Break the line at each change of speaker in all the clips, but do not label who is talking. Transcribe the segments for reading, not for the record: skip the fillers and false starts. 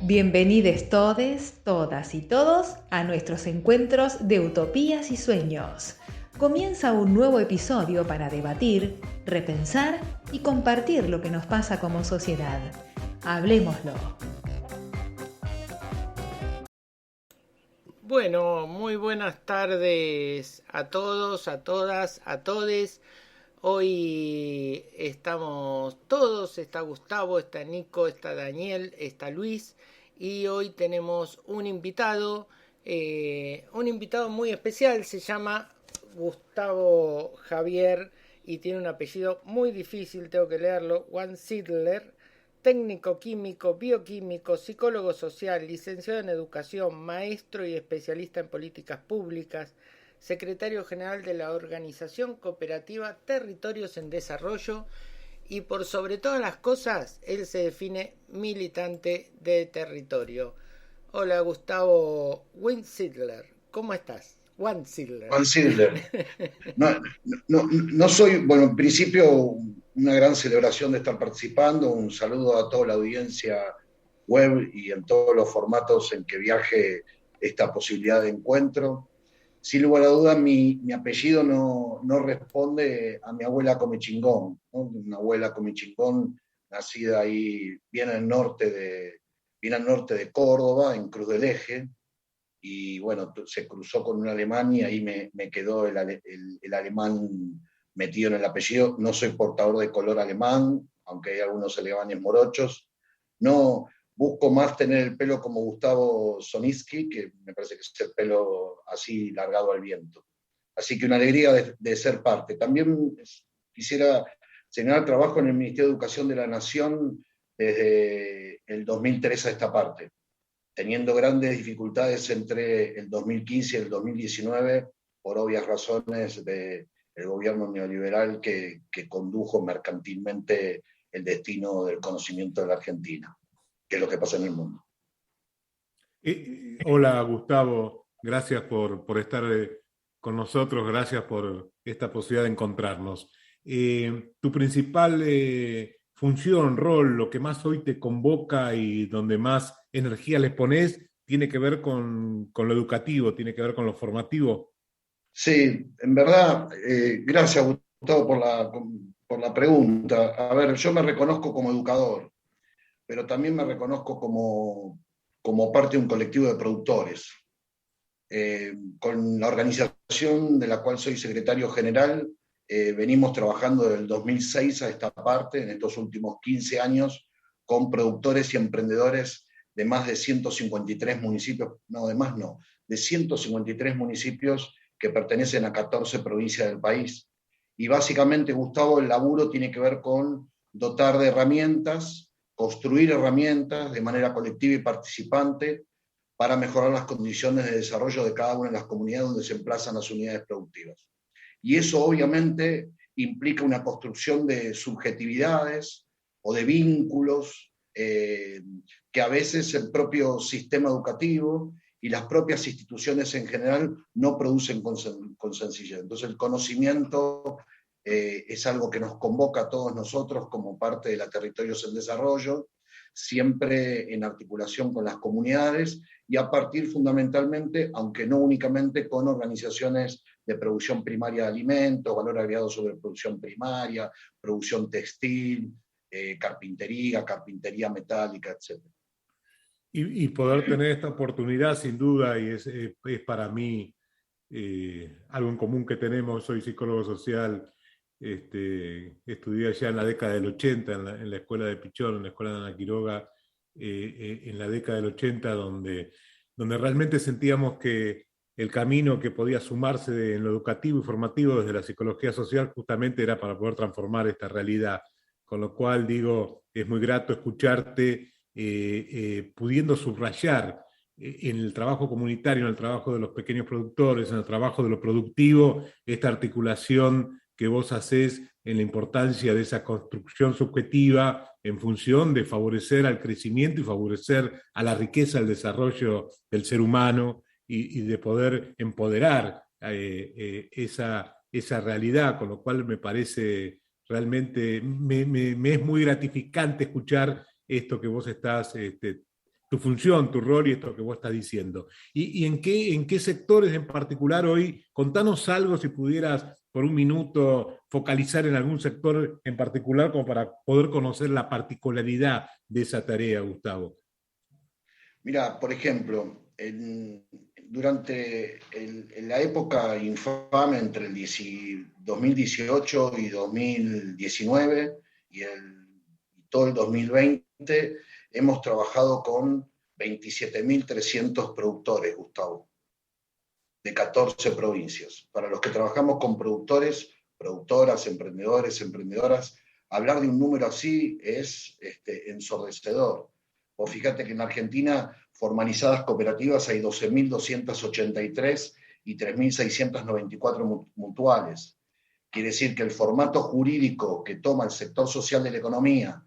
Bienvenidos todes, todas y todos a nuestros encuentros de utopías y sueños. Comienza un nuevo episodio para debatir, repensar y compartir lo que nos pasa como sociedad. Hablemoslo.
Bueno, muy buenas tardes a todos, a todas, a todes. Hoy estamos todos, está Gustavo, está Nico, está Daniel, está Luis y hoy tenemos un invitado muy especial, se llama Gustavo Javier y tiene un apellido muy difícil, tengo que leerlo, Weinzierl. Técnico químico, bioquímico, psicólogo social, licenciado en educación, maestro y especialista en políticas públicas, secretario general de la organización cooperativa Territorios en Desarrollo y por sobre todas las cosas, él se define militante de territorio. Hola Gustavo Weinzierl, ¿cómo estás? Weinzierl.
Juan Sidler. No, no soy, bueno, en principio una gran celebración de estar participando, un saludo a toda la audiencia web y en todos los formatos en que viaje esta posibilidad de encuentro. Sin lugar a dudas, mi apellido no responde a mi abuela Comechingón, ¿no? Una abuela Comechingón nacida ahí bien al norte de Córdoba, en Cruz del Eje, y bueno, se cruzó con un alemán y ahí me quedó el alemán metido en el apellido. No soy portador de color alemán, aunque hay algunos alemanes morochos. No busco más tener el pelo como Gustavo Sonitzky, que me parece que es el pelo así largado al viento. Así que una alegría de ser parte. También quisiera señalar trabajo en el Ministerio de Educación de la Nación desde el 2003 a esta parte, teniendo grandes dificultades entre el 2015 y el 2019, por obvias razones del gobierno neoliberal que condujo mercantilmente el destino del conocimiento de la Argentina, que es lo que pasa en el mundo.
Hola Gustavo, gracias por estar con nosotros, gracias por esta posibilidad de encontrarnos. Tu principal función, rol, lo que más hoy te convoca y donde más energía les pones, tiene que ver con lo educativo, tiene que ver con lo formativo.
Sí, en verdad, gracias Gustavo por la pregunta. A ver, yo me reconozco como educador, pero también me reconozco como parte de un colectivo de productores. Con la organización de la cual soy secretario general, venimos trabajando desde el 2006 a esta parte, en estos últimos 15 años, con productores y emprendedores de más de 153 municipios, no, de más no, de 153 municipios que pertenecen a 14 provincias del país. Y básicamente, Gustavo, el laburo tiene que ver con dotar de herramientas, construir herramientas de manera colectiva y participante para mejorar las condiciones de desarrollo de cada una de las comunidades donde se emplazan las unidades productivas. Y eso obviamente implica una construcción de subjetividades o de vínculos que a veces el propio sistema educativo y las propias instituciones en general no producen con sencillez. Entonces el conocimiento es algo que nos convoca a todos nosotros como parte de la Territorios en Desarrollo, siempre en articulación con las comunidades y a partir fundamentalmente, aunque no únicamente, con organizaciones de producción primaria de alimentos, valor agregado sobre producción primaria, producción textil, carpintería metálica, etc.
Y poder tener esta oportunidad, sin duda, y es para mí algo en común que tenemos. Soy psicólogo social, estudié allá en la década del 80 en la escuela de Pichón, en la escuela de Ana Quiroga, en la década del 80, donde realmente sentíamos que el camino que podía sumarse en lo educativo y formativo desde la psicología social justamente era para poder transformar esta realidad. Con lo cual, digo, es muy grato escucharte pudiendo subrayar en el trabajo comunitario, en el trabajo de los pequeños productores, en el trabajo de lo productivo, esta articulación que vos hacés en la importancia de esa construcción subjetiva en función de favorecer al crecimiento y favorecer a la riqueza, al desarrollo del ser humano y de poder empoderar esa realidad, con lo cual me parece realmente, me es muy gratificante escuchar esto que vos estás, tu función, tu rol y esto que vos estás diciendo. ¿Y en qué sectores en particular hoy? Contanos algo si pudieras por un minuto focalizar en algún sector en particular como para poder conocer la particularidad de esa tarea, Gustavo.
Mira, por ejemplo, en la época infame entre el 2018 y 2019 y todo el 2020, hemos trabajado con 27.300 productores, Gustavo, de 14 provincias. Para los que trabajamos con productores, productoras, emprendedores, emprendedoras, hablar de un número así es ensordecedor. O fíjate que en Argentina, formalizadas cooperativas hay 12.283 y 3.694 mutuales. Quiere decir que el formato jurídico que toma el sector social de la economía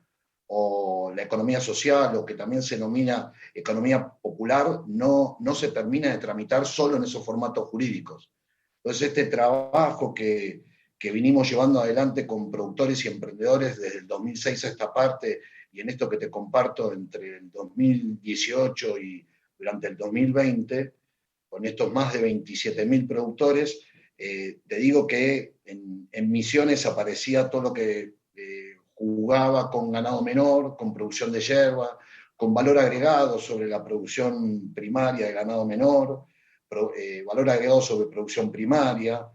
o la economía social, o que también se denomina economía popular, no se termina de tramitar solo en esos formatos jurídicos. Entonces, este trabajo que vinimos llevando adelante con productores y emprendedores desde el 2006 a esta parte, y en esto que te comparto entre el 2018 y durante el 2020, con estos más de 27.000 productores, te digo que en Misiones aparecía todo lo que jugaba con ganado menor, con producción de yerba, con valor agregado sobre la producción primaria de ganado menor, valor agregado sobre producción primaria,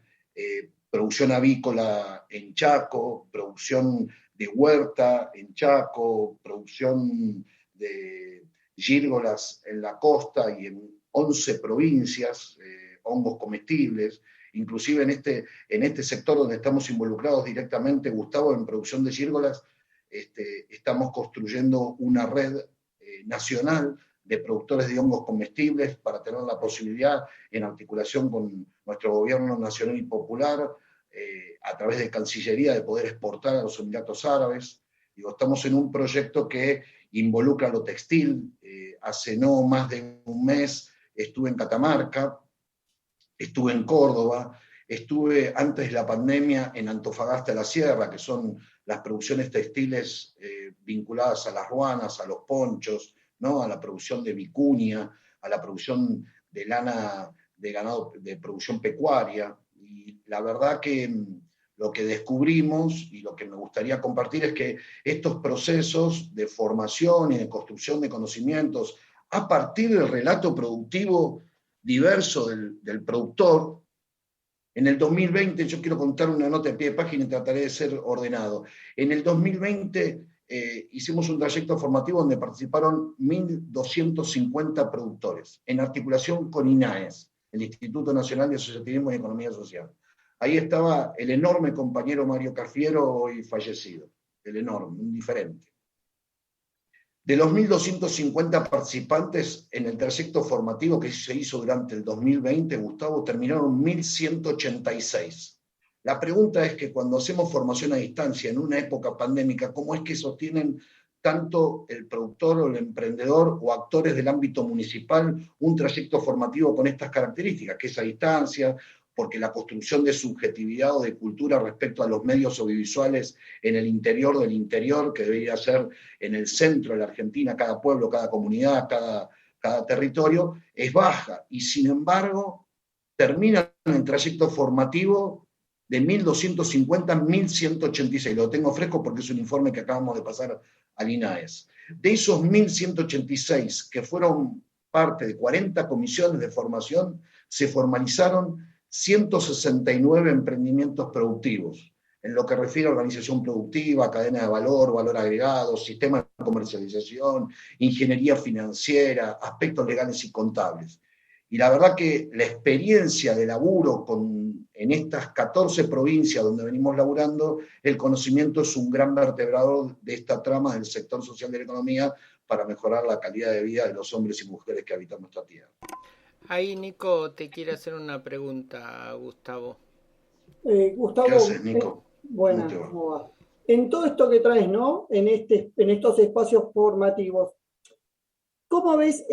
producción avícola en Chaco, producción de huerta en Chaco, producción de gírgolas en la costa y en 11 provincias, hongos comestibles. Inclusive en este sector donde estamos involucrados directamente, Gustavo, en producción de gírgolas, estamos construyendo una red nacional de productores de hongos comestibles para tener la posibilidad, en articulación con nuestro gobierno nacional y popular, a través de Cancillería, de poder exportar a los Emiratos Árabes. Digo, estamos en un proyecto que involucra lo textil. Hace no más de un mes estuve en Catamarca, estuve en Córdoba, estuve antes de la pandemia en Antofagasta de la Sierra, que son las producciones textiles vinculadas a las ruanas, a los ponchos, ¿no? A la producción de vicuña, a la producción de lana de ganado, de producción pecuaria. Y la verdad que lo que descubrimos y lo que me gustaría compartir es que estos procesos de formación y de construcción de conocimientos a partir del relato productivo diverso del productor. En el 2020, yo quiero contar una nota de pie de página y trataré de ser ordenado. En el 2020 hicimos un trayecto formativo donde participaron 1.250 productores, en articulación con INAES, el Instituto Nacional de Asociativismo y Economía Social. Ahí estaba el enorme compañero Mario Cafiero, hoy fallecido, el enorme, un diferente. De los 1.250 participantes en el trayecto formativo que se hizo durante el 2020, Gustavo, terminaron 1.186. La pregunta es que cuando hacemos formación a distancia en una época pandémica, ¿cómo es que sostienen tanto el productor o el emprendedor o actores del ámbito municipal un trayecto formativo con estas características, que es a distancia? Porque la construcción de subjetividad o de cultura respecto a los medios audiovisuales en el interior del interior, que debería ser en el centro de la Argentina, cada pueblo, cada comunidad, cada territorio, es baja. Y sin embargo, terminan en trayecto formativo de 1.250 a 1.186. Lo tengo fresco porque es un informe que acabamos de pasar al INAES. De esos 1.186 que fueron parte de 40 comisiones de formación, se formalizaron 169 emprendimientos productivos, en lo que refiere a organización productiva, cadena de valor, valor agregado, sistema de comercialización, ingeniería financiera, aspectos legales y contables. Y la verdad que la experiencia de laburo en estas 14 provincias donde venimos laburando, el conocimiento es un gran vertebrador de esta trama del sector social de la economía para mejorar la calidad de vida de los hombres y mujeres que habitan nuestra tierra.
Ahí Nico te quiere hacer una pregunta, Gustavo.
Gustavo,
¿Qué haces, Nico?
Buenas, ¿cómo va? En todo esto que traes, ¿no? En estos espacios formativos, ¿cómo ves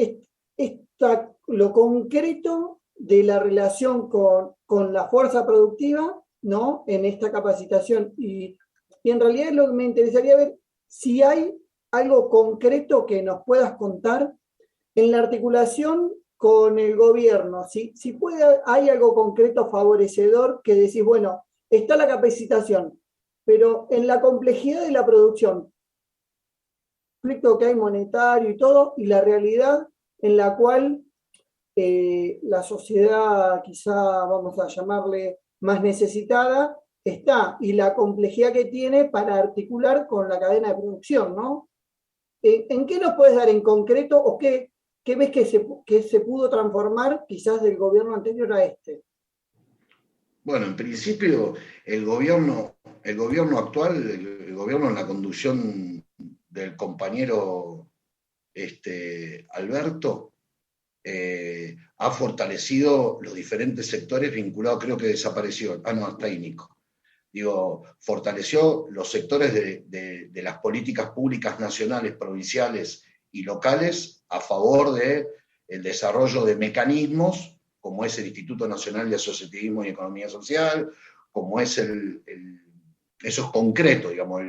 lo concreto de la relación con la fuerza productiva, ¿no? En esta capacitación. Y en realidad lo que me interesaría ver, si hay algo concreto que nos puedas contar en la articulación con el gobierno, si hay algo concreto favorecedor que decís, bueno, está la capacitación, pero en la complejidad de la producción, conflicto que hay monetario y todo, y la realidad en la cual la sociedad, quizá vamos a llamarle más necesitada, está, y la complejidad que tiene para articular con la cadena de producción, ¿no? ¿En qué nos puedes dar en concreto o qué ves que se pudo transformar quizás del gobierno anterior a este?
Bueno, en principio el gobierno actual, el gobierno en la conducción del compañero Alberto, ha fortalecido los diferentes sectores vinculados, creo que desapareció, está ahí Nico. Digo, fortaleció los sectores de las políticas públicas nacionales, provinciales y locales a favor del desarrollo de mecanismos como es el Instituto Nacional de Asociativismo y Economía Social, como es eso es concreto, digamos,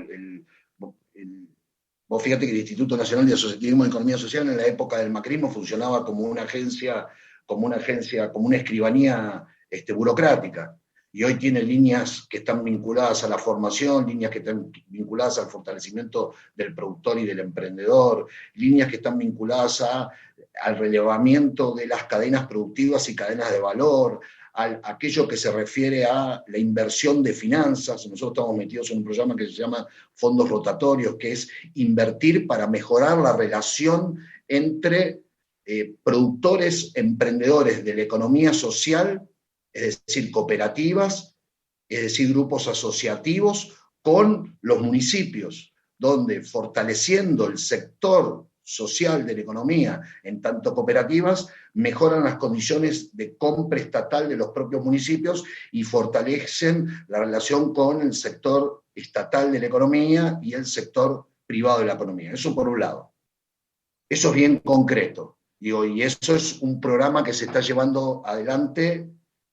vos fíjate que el Instituto Nacional de Asociativismo y Economía Social en la época del macrismo funcionaba como una agencia, como una escribanía burocrática. Y hoy tiene líneas que están vinculadas a la formación, líneas que están vinculadas al fortalecimiento del productor y del emprendedor, líneas que están vinculadas al relevamiento de las cadenas productivas y cadenas de valor, aquello que se refiere a la inversión de finanzas. Nosotros estamos metidos en un programa que se llama Fondos Rotatorios, que es invertir para mejorar la relación entre productores, emprendedores de la economía social, es decir, cooperativas, es decir, grupos asociativos, con los municipios, donde fortaleciendo el sector social de la economía en tanto cooperativas, mejoran las condiciones de compra estatal de los propios municipios y fortalecen la relación con el sector estatal de la economía y el sector privado de la economía. Eso por un lado. Eso es bien concreto. Y eso es un programa que se está llevando adelante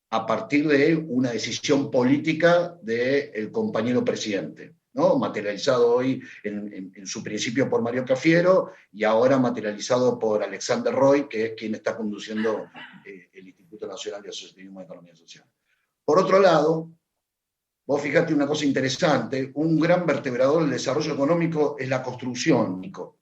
a partir de una decisión política del compañero presidente, ¿no? Materializado hoy en su principio por Mario Cafiero y ahora materializado por Alexander Roy, que es quien está conduciendo el Instituto Nacional de Asociativismo y Economía Social. Por otro lado, vos fíjate una cosa interesante, un gran vertebrador del desarrollo económico es la construcción, Nico.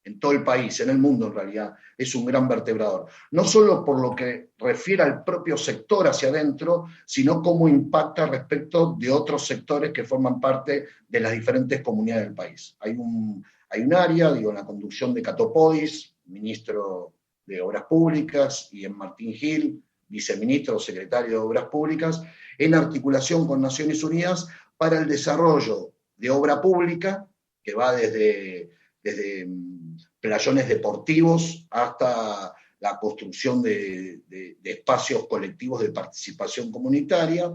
En todo el país, en el mundo en realidad, es un gran vertebrador. No solo por lo que refiere al propio sector hacia adentro, sino cómo impacta respecto de otros sectores que forman parte de las diferentes comunidades del país. Hay un área, en la conducción de Cato Podis, ministro de Obras Públicas, y en Martín Gil, viceministro o secretario de Obras Públicas, en articulación con Naciones Unidas para el desarrollo de obra pública, que va desde playones deportivos hasta la construcción de espacios colectivos de participación comunitaria,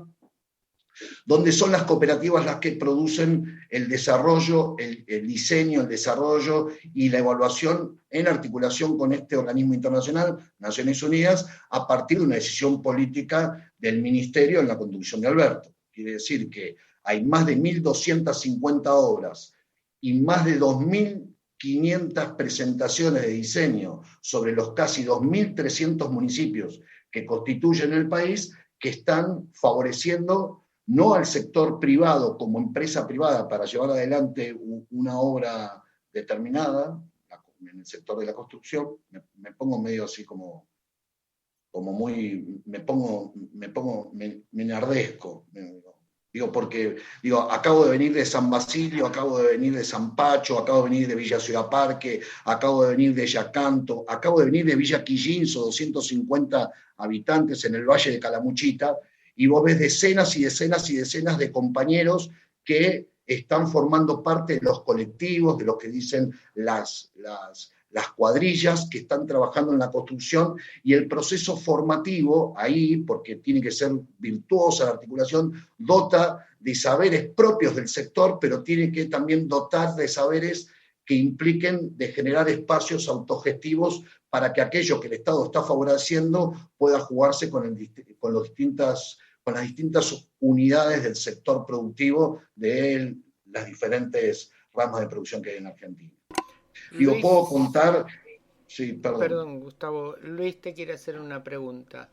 donde son las cooperativas las que producen el desarrollo, el diseño, el desarrollo y la evaluación en articulación con este organismo internacional, Naciones Unidas, a partir de una decisión política del Ministerio en la conducción de Alberto. Quiere decir que hay más de 1.250 obras y más de 2.500 presentaciones de diseño sobre los casi 2.300 municipios que constituyen el país, que están favoreciendo no al sector privado como empresa privada para llevar adelante una obra determinada, en el sector de la construcción. Me pongo medio así como muy, me enardezco. Porque acabo de venir de San Basilio, acabo de venir de San Pacho, acabo de venir de Villa Ciudad Parque, acabo de venir de Yacanto, acabo de venir de Villa Quillinzo, 250 habitantes en el Valle de Calamuchita, y vos ves decenas y decenas y decenas de compañeros que están formando parte de los colectivos, de lo que dicen las cuadrillas que están trabajando en la construcción, y el proceso formativo ahí, porque tiene que ser virtuosa la articulación, dota de saberes propios del sector, pero tiene que también dotar de saberes que impliquen de generar espacios autogestivos para que aquello que el Estado está favoreciendo pueda jugarse con las distintas unidades del sector productivo de las diferentes ramas de producción que hay en Argentina. Puedo contar, Sí, perdón.
Perdón, Gustavo. Luis te quiere hacer una pregunta.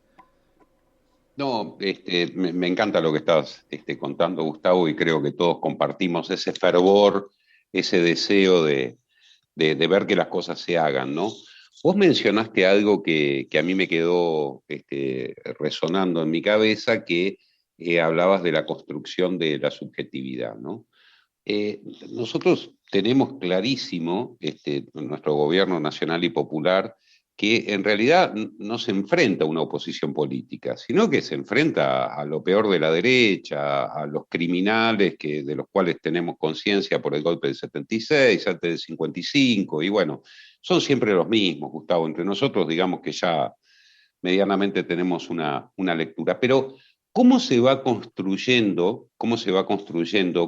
No, me encanta lo que estás contando, Gustavo, y creo que todos compartimos ese fervor, ese deseo de ver que las cosas se hagan, ¿no? Vos mencionaste algo que a mí me quedó resonando en mi cabeza, que hablabas de la construcción de la subjetividad, ¿no? Nosotros tenemos clarísimo, nuestro gobierno nacional y popular, que en realidad no se enfrenta a una oposición política, sino que se enfrenta a lo peor de la derecha, a los criminales de los cuales tenemos conciencia por el golpe del 76, antes del 55, y bueno, son siempre los mismos, Gustavo. Entre nosotros, digamos que ya medianamente tenemos una lectura. Pero, cómo se va construyendo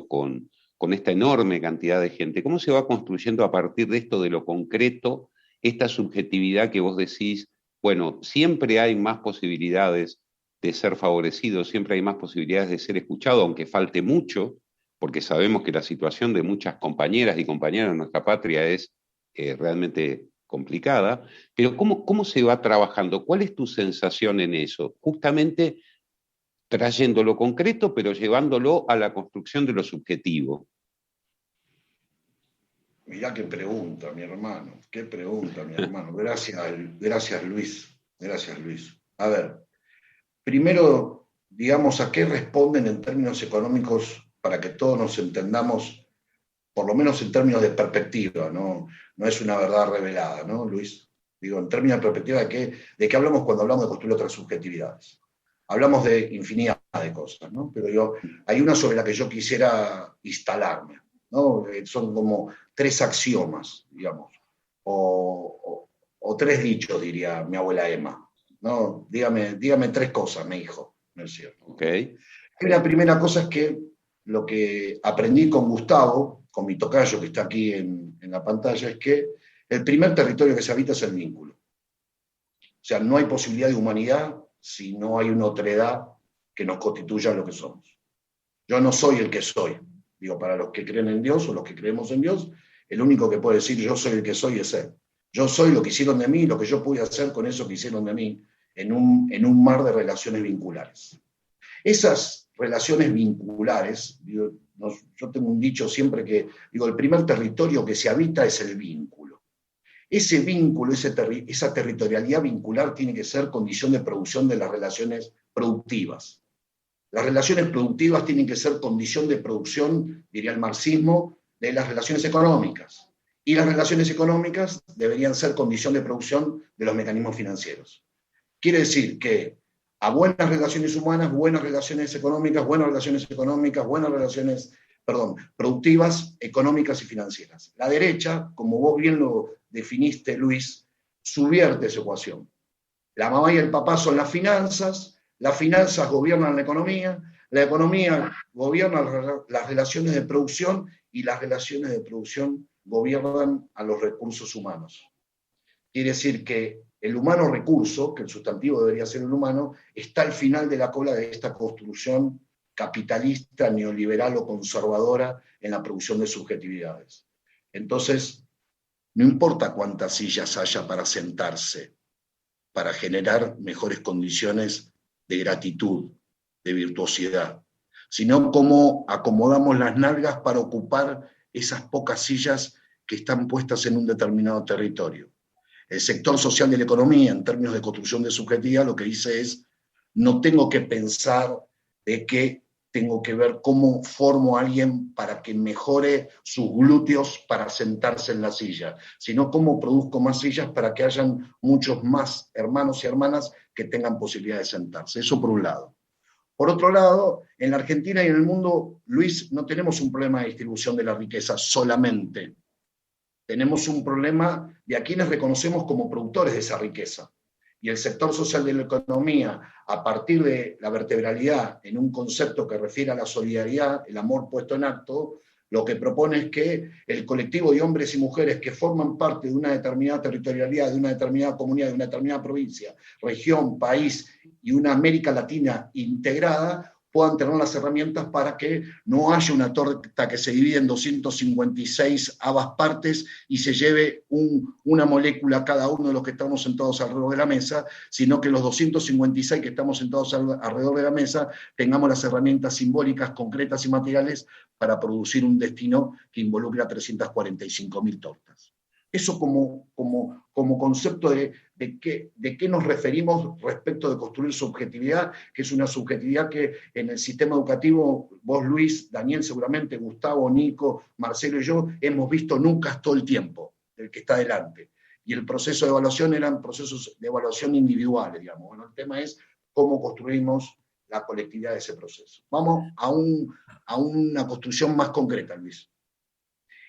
con esta enorme cantidad de gente, cómo se va construyendo a partir de esto, de lo concreto, esta subjetividad que vos decís, bueno, siempre hay más posibilidades de ser favorecido, siempre hay más posibilidades de ser escuchado, aunque falte mucho, porque sabemos que la situación de muchas compañeras y compañeros de nuestra patria es realmente complicada, pero ¿cómo se va trabajando? ¿Cuál es tu sensación en eso? Justamente trayendo lo concreto, pero llevándolo a la construcción de lo subjetivo.
Mirá qué pregunta, mi hermano. Qué pregunta, mi hermano. Gracias, Luis. Gracias, Luis. A ver, primero, digamos, ¿a qué responden en términos económicos para que todos nos entendamos, por lo menos en términos de perspectiva, ¿no? No es una verdad revelada, ¿no, Luis? Digo, en términos de perspectiva, ¿de qué hablamos cuando hablamos de construir otras subjetividades? Hablamos de infinidad de cosas, ¿no? Pero hay una sobre la que yo quisiera instalarme, ¿no? Son como 3 axiomas, digamos, o 3 dichos, diría mi abuela Emma, ¿no? Dígame 3 cosas, me dijo, ¿no es cierto?
Okay.
La primera cosa es que lo que aprendí con Gustavo, con mi tocayo que está aquí en la pantalla, es que el primer territorio que se habita es el vínculo. O sea, no hay posibilidad de humanidad si no hay una otredad que nos constituya lo que somos. Yo no soy el que soy. Digo, para los que creen en Dios o los que creemos en Dios, el único que puede decir yo soy el que soy es Él. Yo soy lo que hicieron de mí, lo que yo pude hacer con eso que hicieron de mí, en un mar de relaciones vinculares. Esas relaciones vinculares, digo, yo tengo un dicho siempre que, digo, el primer territorio que se habita es el vínculo. Ese vínculo, esa territorialidad vincular tiene que ser condición de producción de las relaciones productivas. Las relaciones productivas tienen que ser condición de producción, diría el marxismo, de las relaciones económicas. Y las relaciones económicas deberían ser condición de producción de los mecanismos financieros. Quiere decir que a buenas relaciones humanas, buenas relaciones económicas, productivas, económicas y financieras. La derecha, como vos bien lo definiste, Luis, subvierte esa ecuación. La mamá y el papá son las finanzas gobiernan la economía gobierna las relaciones de producción y las relaciones de producción gobiernan a los recursos humanos. Quiere decir que el humano recurso, que el sustantivo debería ser el humano, está al final de la cola de esta construcción capitalista, neoliberal o conservadora en la producción de subjetividades. Entonces, no importa cuántas sillas haya para sentarse, para generar mejores condiciones de gratitud, de virtuosidad, sino cómo acomodamos las nalgas para ocupar esas pocas sillas que están puestas en un determinado territorio. El sector social de la economía, en términos de construcción de subjetividad, lo que dice es, no tengo que pensar de que tengo que ver cómo formo a alguien para que mejore sus glúteos para sentarse en la silla, sino cómo produzco más sillas para que hayan muchos más hermanos y hermanas que tengan posibilidad de sentarse. Eso por un lado. Por otro lado, en la Argentina y en el mundo, Luis, no tenemos un problema de distribución de la riqueza solamente. Tenemos un problema de a quienes reconocemos como productores de esa riqueza. Y el sector social de la economía, a partir de la vertebralidad, en un concepto que refiere a la solidaridad, el amor puesto en acto, lo que propone es que el colectivo de hombres y mujeres que forman parte de una determinada territorialidad, de una determinada comunidad, de una determinada provincia, región, país y una América Latina integrada, puedan tener las herramientas para que no haya una torta que se divide en 256 habas partes y se lleve una molécula a cada uno de los que estamos sentados alrededor de la mesa, sino que los 256 que estamos sentados alrededor de la mesa tengamos las herramientas simbólicas, concretas y materiales para producir un destino que involucre a 345.000 tortas. Eso como concepto de qué nos referimos respecto de construir subjetividad, que es una subjetividad que en el sistema educativo, vos, Luis, Daniel seguramente, Gustavo, Nico, Marcelo y yo, hemos visto nunca todo el tiempo, el que está delante. Y el proceso de evaluación eran procesos de evaluación individuales, digamos. Bueno, el tema es cómo construimos la colectividad de ese proceso. Vamos a una construcción más concreta, Luis.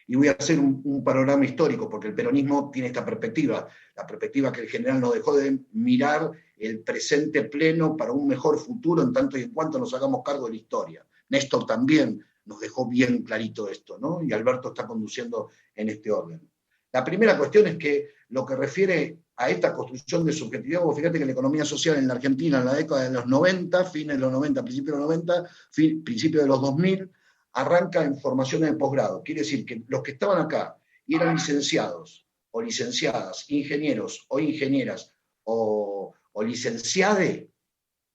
Y voy a hacer un panorama histórico, porque el peronismo tiene esta perspectiva, la perspectiva que el general nos dejó de mirar el presente pleno para un mejor futuro, en tanto y en cuanto nos hagamos cargo de la historia. Néstor también nos dejó bien clarito esto, ¿no? Y Alberto está conduciendo en este orden. La primera cuestión es que lo que refiere a esta construcción de subjetividad, vos fíjate que la economía social en la Argentina en la década de los 90, fines de los 90, principios de los 90, principios de los 2000, arranca en formaciones de posgrado. Quiere decir que los que estaban acá y eran licenciados o licenciadas, ingenieros o ingenieras o licenciade,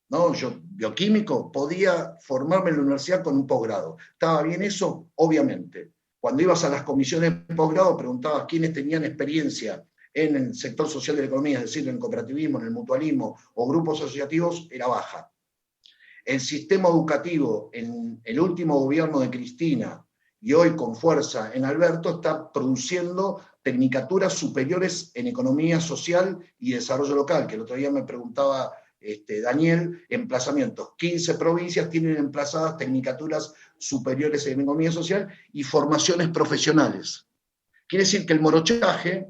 ¿no? Yo, bioquímico, podía formarme en la universidad con un posgrado. ¿Estaba bien eso? Obviamente. Cuando ibas a las comisiones de posgrado, preguntabas quiénes tenían experiencia en el sector social de la economía, es decir, en el cooperativismo, en el mutualismo o grupos asociativos, era baja. El sistema educativo en el último gobierno de Cristina y hoy con fuerza en Alberto está produciendo tecnicaturas superiores en economía social y desarrollo local, que el otro día me preguntaba Daniel, emplazamientos. 15 provincias tienen emplazadas tecnicaturas superiores en economía social y formaciones profesionales. Quiere decir que el morochaje,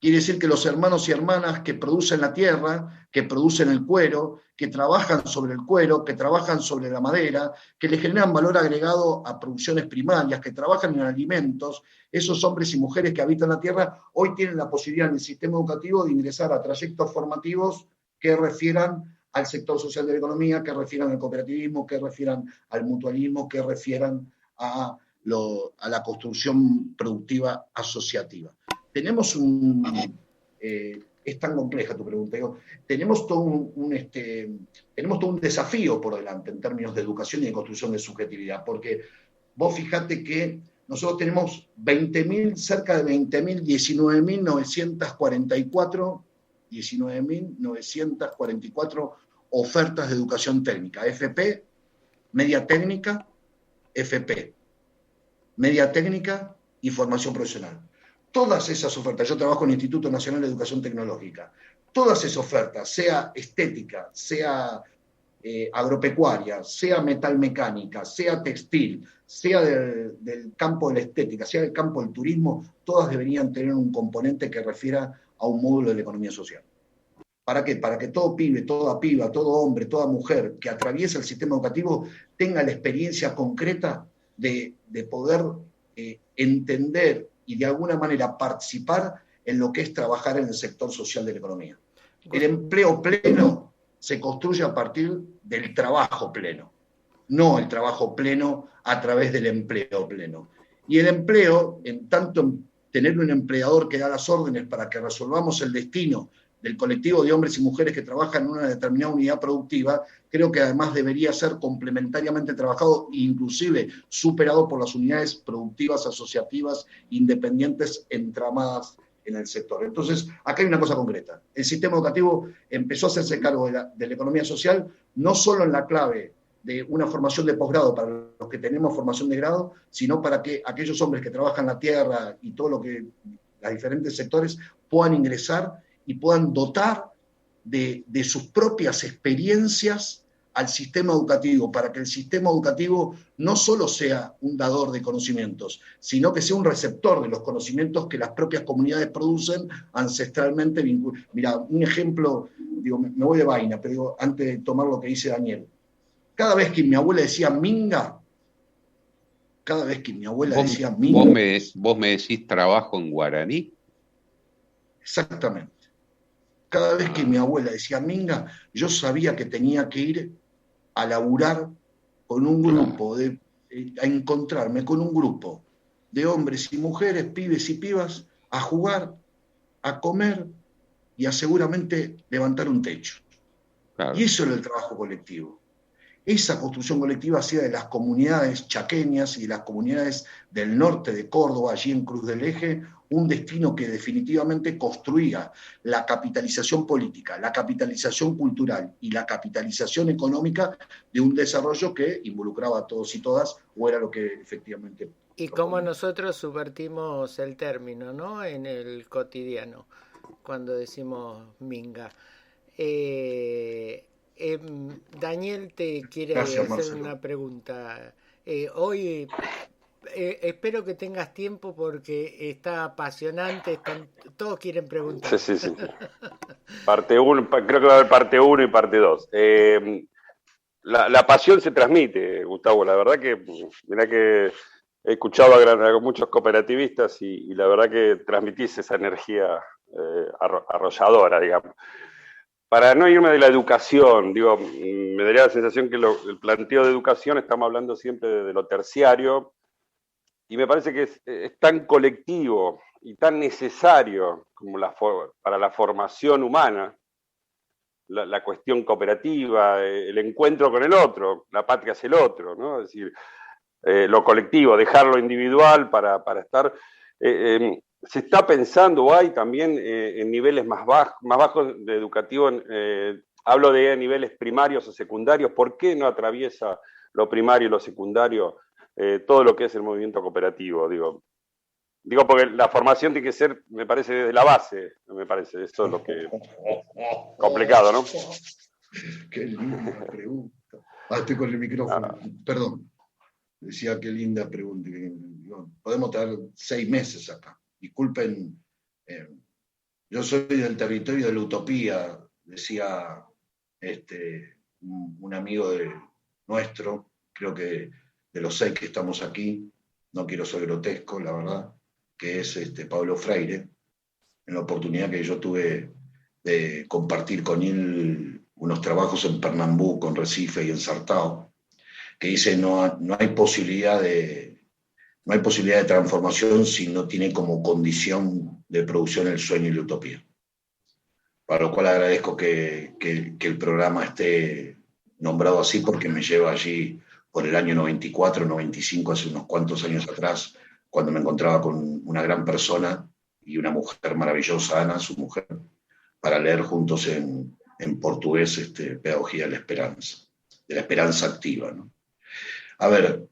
quiere decir que los hermanos y hermanas que producen la tierra, que producen el cuero, que trabajan sobre el cuero, que trabajan sobre la madera, que le generan valor agregado a producciones primarias, que trabajan en alimentos, esos hombres y mujeres que habitan la tierra, hoy tienen la posibilidad en el sistema educativo de ingresar a trayectos formativos que refieran al sector social de la economía, que refieran al cooperativismo, que refieran al mutualismo, que refieran a la construcción productiva asociativa. Tenemos es tan compleja tu pregunta, tenemos todo un desafío por delante en términos de educación y de construcción de subjetividad, porque vos fijate que nosotros tenemos cerca de 20.000, 19.944 ofertas de educación técnica, FP, media técnica, FP, media técnica y formación profesional. Todas esas ofertas, yo trabajo en el Instituto Nacional de Educación Tecnológica, todas esas ofertas, sea estética, sea agropecuaria, sea metalmecánica, sea textil, sea del campo de la estética, sea del campo del turismo, todas deberían tener un componente que refiera a un módulo de la economía social. ¿Para qué? Para que todo pibe, toda piba, todo hombre, toda mujer que atraviesa el sistema educativo tenga la experiencia concreta de poder entender y de alguna manera participar en lo que es trabajar en el sector social de la economía. El empleo pleno se construye a partir del trabajo pleno, no el trabajo pleno a través del empleo pleno. Y el empleo, en tanto en tener un empleador que da las órdenes para que resolvamos el destino del colectivo de hombres y mujeres que trabajan en una determinada unidad productiva, creo que además debería ser complementariamente trabajado e inclusive superado por las unidades productivas, asociativas, independientes, entramadas en el sector. Entonces, acá hay una cosa concreta. El sistema educativo empezó a hacerse cargo de la economía social, no solo en la clave de una formación de posgrado para los que tenemos formación de grado, sino para que aquellos hombres que trabajan la tierra y todo lo que los diferentes sectores puedan ingresar y puedan dotar de sus propias experiencias al sistema educativo, para que el sistema educativo no solo sea un dador de conocimientos, sino que sea un receptor de los conocimientos que las propias comunidades producen ancestralmente. Mira, un ejemplo, me voy de vaina, pero antes de tomar lo que dice Daniel, cada vez que mi abuela decía minga,
¿Vos me decís trabajo en guaraní?
Exactamente. Cada vez que mi abuela decía minga, yo sabía que tenía que ir a laburar con un grupo, a encontrarme con un grupo de hombres y mujeres, pibes y pibas, a jugar, a comer y a seguramente levantar un techo.
Claro.
Y eso era el trabajo colectivo. Esa construcción colectiva hacía de las comunidades chaqueñas y de las comunidades del norte de Córdoba, allí en Cruz del Eje, un destino que definitivamente construía la capitalización política, la capitalización cultural y la capitalización económica de un desarrollo que involucraba a todos y todas, o era lo que efectivamente...
Y cómo nosotros subvertimos el término, ¿no? En el cotidiano, cuando decimos minga. Daniel te quiere
Gracias,
hacer
Marcelo.
una pregunta. Hoy espero que tengas tiempo porque está apasionante, todos quieren preguntar.
Sí. Parte 1, creo que va a haber parte 1 y parte 2. La pasión se transmite, Gustavo. La verdad que, mirá que he escuchado a muchos cooperativistas y la verdad que transmitís esa energía arrolladora, digamos. Para no irme de la educación, digo, me daría la sensación que el planteo de educación, estamos hablando siempre de lo terciario, y me parece que es tan colectivo y tan necesario como para la formación humana, la cuestión cooperativa, el encuentro con el otro, la patria es el otro, ¿no? Es decir, lo colectivo, dejar lo individual para estar... se está pensando, o hay también en niveles más bajos de educativo, hablo de niveles primarios o secundarios, ¿por qué no atraviesa lo primario y lo secundario todo lo que es el movimiento cooperativo? Digo porque la formación tiene que ser, me parece, desde la base, me parece, eso es lo que... complicado, ¿no?
Qué linda pregunta. Estoy con el micrófono, perdón. Decía, qué linda pregunta. Podemos estar 6 meses acá. Disculpen, yo soy del territorio de la utopía, decía un amigo nuestro, creo que de los 6 que estamos aquí, no quiero ser grotesco, la verdad, que es Pablo Freire, en la oportunidad que yo tuve de compartir con él unos trabajos en Pernambú, con Recife y en Sartao, que dice no hay posibilidad de transformación si no tiene como condición de producción el sueño y la utopía. Para lo cual agradezco que el programa esté nombrado así, porque me lleva allí por el año 94, 95, hace unos cuantos años atrás, cuando me encontraba con una gran persona y una mujer maravillosa, Ana, su mujer, para leer juntos en portugués Pedagogía de la esperanza activa, ¿no? A ver,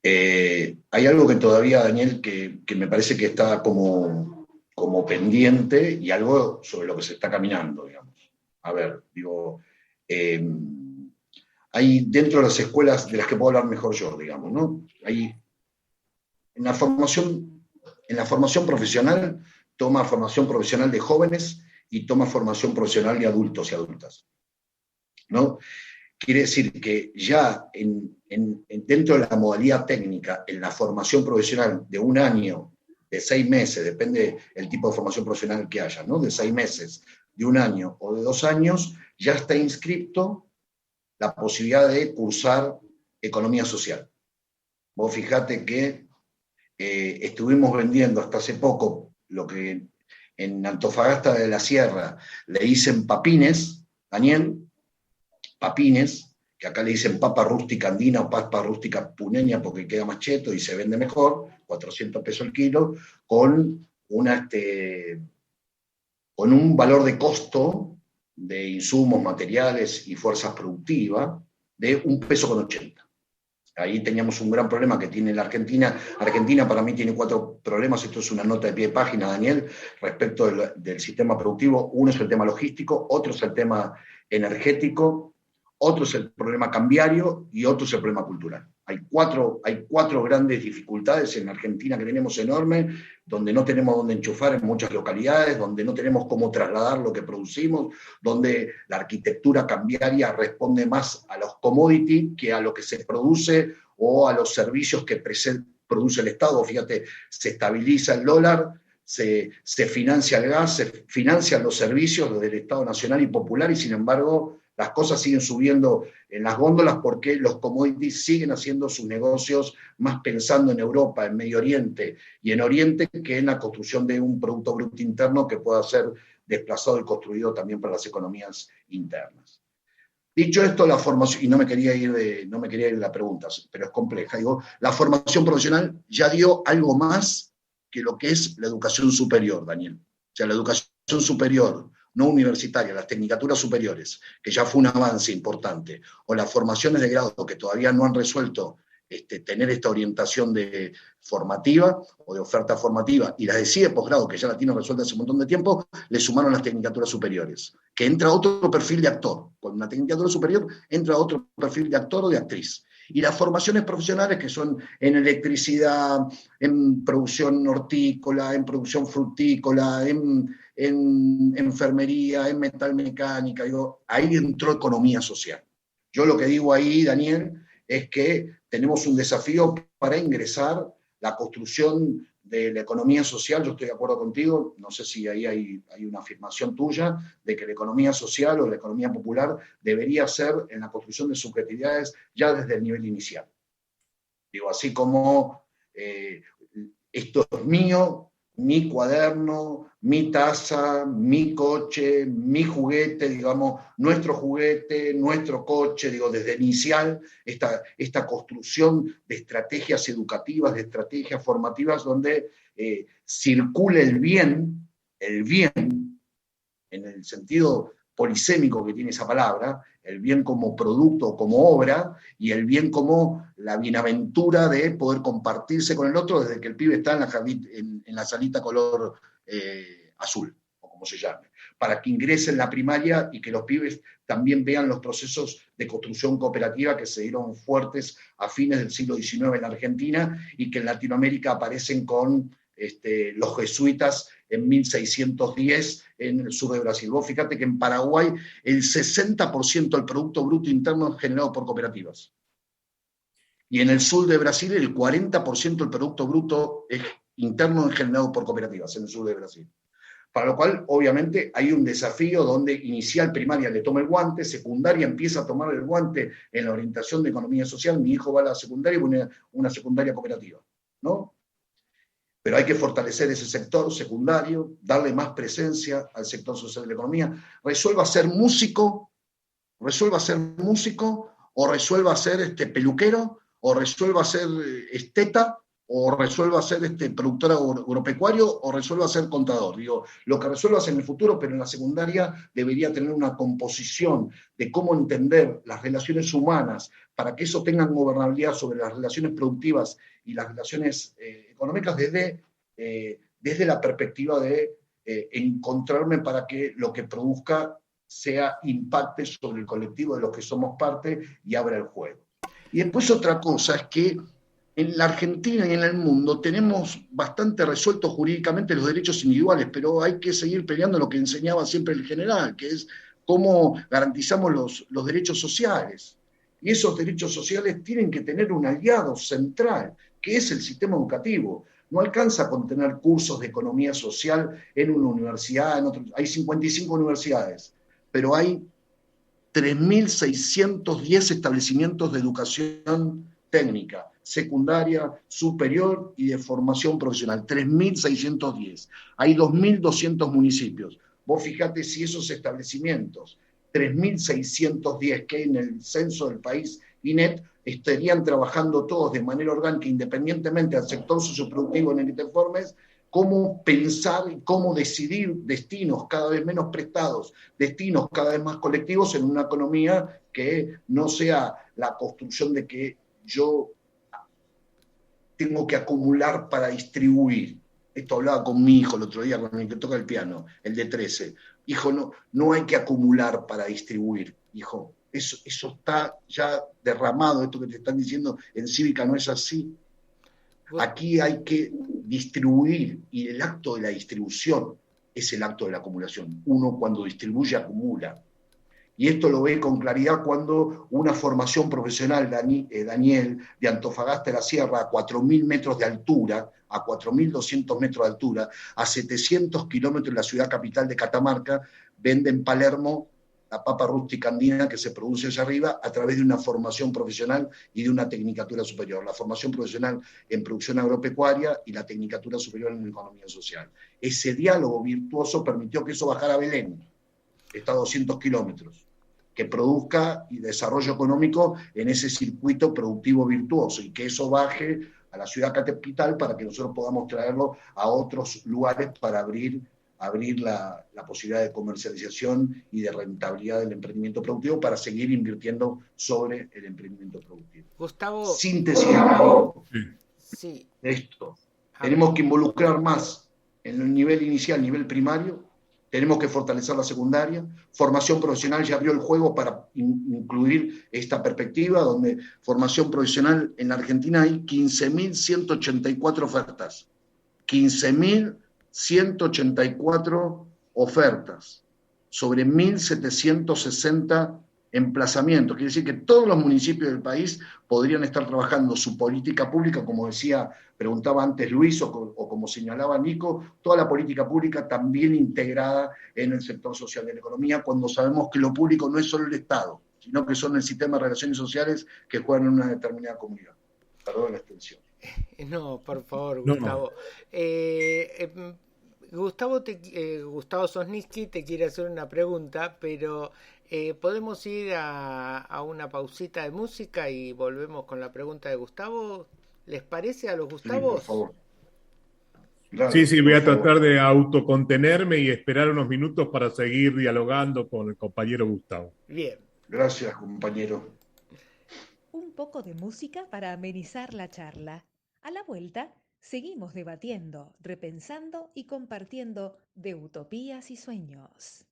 hay algo que todavía, Daniel, que me parece que está como pendiente y algo sobre lo que se está caminando, digamos. A ver, hay dentro de las escuelas de las que puedo hablar mejor yo, digamos, ¿no? Hay, en la formación profesional, toma formación profesional de jóvenes y toma formación profesional de adultos y adultas, ¿no? Quiere decir que ya dentro de la modalidad técnica, en la formación profesional de un año, de 6 meses, depende del tipo de formación profesional que haya, ¿no? De 6 meses, de un año o de 2 años, ya está inscrito la posibilidad de cursar economía social. Vos fijate que estuvimos vendiendo hasta hace poco lo que en Antofagasta de la Sierra le dicen papines, Daniel, papines, que acá le dicen papa rústica andina o papa rústica puneña porque queda más cheto y se vende mejor, 400 pesos el kilo, con un valor de costo de insumos, materiales y fuerzas productivas de 1,80 pesos. Ahí teníamos un gran problema que tiene la Argentina. Argentina para mí tiene 4 problemas, esto es una nota de pie de página, Daniel, respecto del sistema productivo. Uno es el tema logístico, otro es el tema energético, otro es el problema cambiario y otro es el problema cultural. Hay cuatro grandes dificultades en Argentina que tenemos enormes, donde no tenemos dónde enchufar en muchas localidades, donde no tenemos cómo trasladar lo que producimos, donde la arquitectura cambiaria responde más a los commodities que a lo que se produce o a los servicios que produce el Estado. Fíjate, se estabiliza el dólar, se financia el gas, se financian los servicios desde el Estado Nacional y Popular, y sin embargo las cosas siguen subiendo en las góndolas porque los commodities siguen haciendo sus negocios más pensando en Europa, en Medio Oriente y en Oriente, que en la construcción de un Producto Bruto Interno que pueda ser desplazado y construido también para las economías internas. Dicho esto, la formación, y no me quería ir de la pregunta, pero es compleja, digo, la formación profesional ya dio algo más que lo que es la educación superior, Daniel. O sea, la educación superior, no universitaria, las tecnicaturas superiores, que ya fue un avance importante, o las formaciones de grado que todavía no han resuelto tener esta orientación formativa o de oferta formativa, y las de sí de posgrado, que ya la tienen resuelta hace un montón de tiempo, le sumaron las tecnicaturas superiores, que entra otro perfil de actor. Con una tecnicatura superior entra otro perfil de actor o de actriz. Y las formaciones profesionales, que son en electricidad, en producción hortícola, en producción frutícola, en enfermería, en metalmecánica, ahí entró economía social. Yo lo que digo ahí, Daniel, es que tenemos un desafío para ingresar la construcción de la economía social. Yo estoy de acuerdo contigo, no sé si ahí hay una afirmación tuya de que la economía social o la economía popular debería ser en la construcción de subjetividades ya desde el nivel inicial. Digo, así como esto es mío, mi cuaderno, mi taza, mi coche, mi juguete, digamos, nuestro juguete, nuestro coche, digo, desde inicial, esta construcción de estrategias educativas, de estrategias formativas, donde circule el bien, en el sentido polisémico que tiene esa palabra, el bien como producto, como obra, y el bien como la bienaventura de poder compartirse con el otro desde que el pibe está en la salita color azul, o como se llame, para que ingrese en la primaria y que los pibes también vean los procesos de construcción cooperativa que se dieron fuertes a fines del siglo XIX en la Argentina y que en Latinoamérica aparecen con los jesuitas en 1610 en el sur de Brasil. Vos fíjate que en Paraguay el 60% del Producto Bruto Interno es generado por cooperativas. Y en el sur de Brasil el 40% del Producto Bruto Interno es generado por cooperativas, en el sur de Brasil. Para lo cual, obviamente, hay un desafío donde inicial, primaria le toma el guante, secundaria empieza a tomar el guante en la orientación de economía social. Mi hijo va a la secundaria y pone una secundaria cooperativa, ¿no? Pero hay que fortalecer ese sector secundario, darle más presencia al sector social de la economía. Resuelva ser músico, o resuelva ser peluquero, o resuelva ser esteta, o resuelva ser productor agropecuario, o resuelva ser contador. Digo, lo que resuelvas en el futuro, pero en la secundaria debería tener una composición de cómo entender las relaciones humanas para que eso tenga gobernabilidad sobre las relaciones productivas y las relaciones económicas desde la perspectiva de encontrarme para que lo que produzca impacte sobre el colectivo de los que somos parte y abra el juego. Y después otra cosa es que en la Argentina y en el mundo tenemos bastante resueltos jurídicamente los derechos individuales, pero hay que seguir peleando lo que enseñaba siempre el general, que es cómo garantizamos los derechos sociales. Y esos derechos sociales tienen que tener un aliado central, que es el sistema educativo. No alcanza con tener cursos de economía social en una universidad, hay 55 universidades, pero hay 3.610 establecimientos de educación técnica, secundaria, superior y de formación profesional, 3.610. Hay 2.200 municipios. Vos fijate si esos establecimientos, 3.610 que hay en el censo del país, INET, estarían trabajando todos de manera orgánica, independientemente del sector socioproductivo en el que te formes, cómo pensar y cómo decidir destinos cada vez menos prestados, destinos cada vez más colectivos en una economía que no sea la construcción de que yo tengo que acumular para distribuir. Esto hablaba con mi hijo el otro día, con el que toca el piano, el de 13. Hijo, no hay que acumular para distribuir, hijo. Eso está ya derramado, esto que te están diciendo en cívica no es así. Aquí hay que distribuir, y el acto de la distribución es el acto de la acumulación. Uno cuando distribuye acumula. Y esto lo ve con claridad cuando una formación profesional, Daniel, de Antofagasta de la Sierra, a 4.000 metros de altura, a 4.200 metros de altura, a 700 kilómetros de la ciudad capital de Catamarca, vende en Palermo la papa rústica andina que se produce allá arriba a través de una formación profesional y de una tecnicatura superior. La formación profesional en producción agropecuaria y la tecnicatura superior en economía social. Ese diálogo virtuoso permitió que eso bajara a Belén, está a 200 kilómetros, que produzca y desarrollo económico en ese circuito productivo virtuoso y que eso baje a la ciudad capital para que nosotros podamos traerlo a otros lugares para abrir la posibilidad de comercialización y de rentabilidad del emprendimiento productivo para seguir invirtiendo sobre el emprendimiento productivo.
Gustavo.
Síntesis
sí.
de esto. Tenemos que involucrar más en el nivel inicial, nivel primario. Tenemos que fortalecer la secundaria. Formación profesional ya abrió el juego para incluir esta perspectiva, donde formación profesional en la Argentina hay 15.184 ofertas. 15.184 ofertas sobre 1.760 emplazamientos. Quiere decir que todos los municipios del país podrían estar trabajando su política pública, como decía, preguntaba antes Luis, o como señalaba Nico, toda la política pública también integrada en el sector social de la economía, cuando sabemos que lo público no es solo el Estado, sino que son el sistema de relaciones sociales que juegan en una determinada comunidad. Perdón la extensión.
No, por favor, Gustavo. Gustavo Sosniski te quiere hacer una pregunta, pero podemos ir a una pausita de música y volvemos con la pregunta de Gustavo. ¿Les parece a los Gustavos?
Sí, por favor. Claro,
sí, voy a tratar de autocontenerme y esperar unos minutos para seguir dialogando con el compañero Gustavo.
Bien.
Gracias, compañero.
Un poco de música para amenizar la charla. A la vuelta, seguimos debatiendo, repensando y compartiendo de utopías y sueños.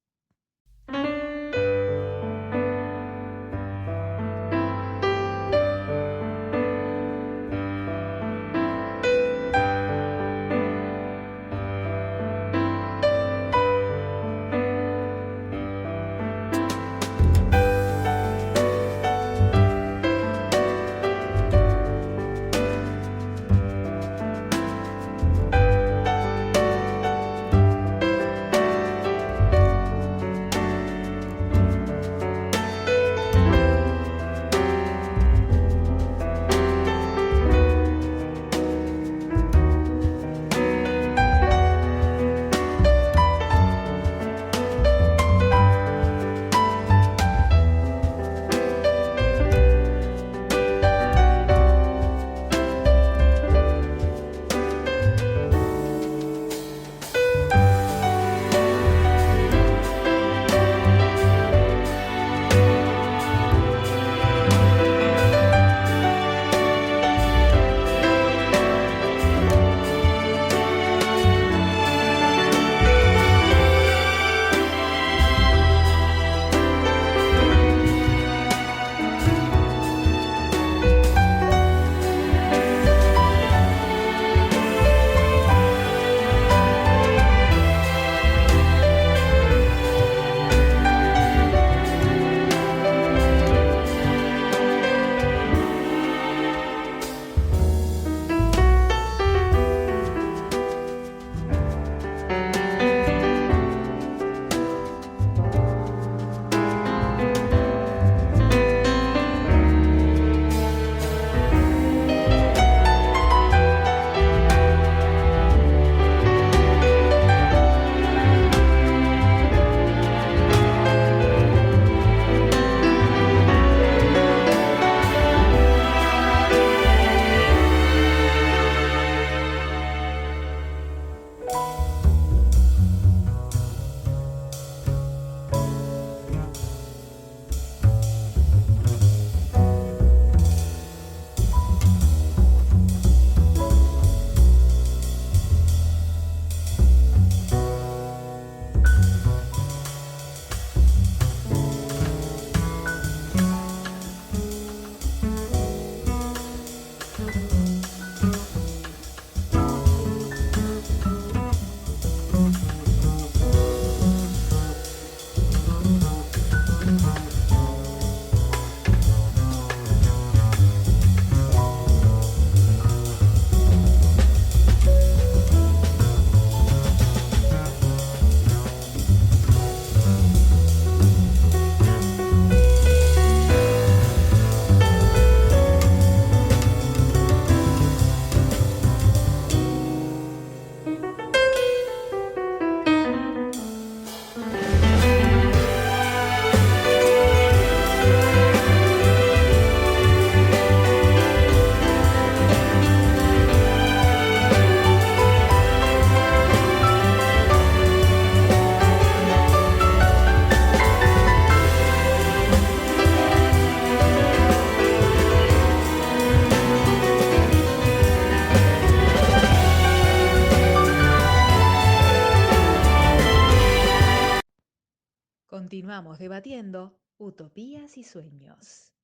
Continuamos debatiendo utopías y sueños.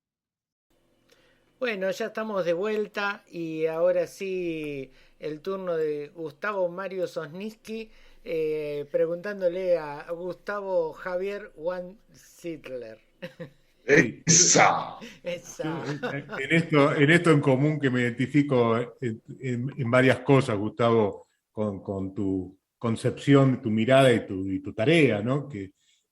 Bueno, ya estamos de vuelta y ahora sí el turno de Gustavo Mario Sosniski, preguntándole a Gustavo Javier Juan Sittler.
¡Esa!
En esto en común que me identifico en varias cosas, Gustavo, con tu concepción, tu mirada y tu tarea, ¿no?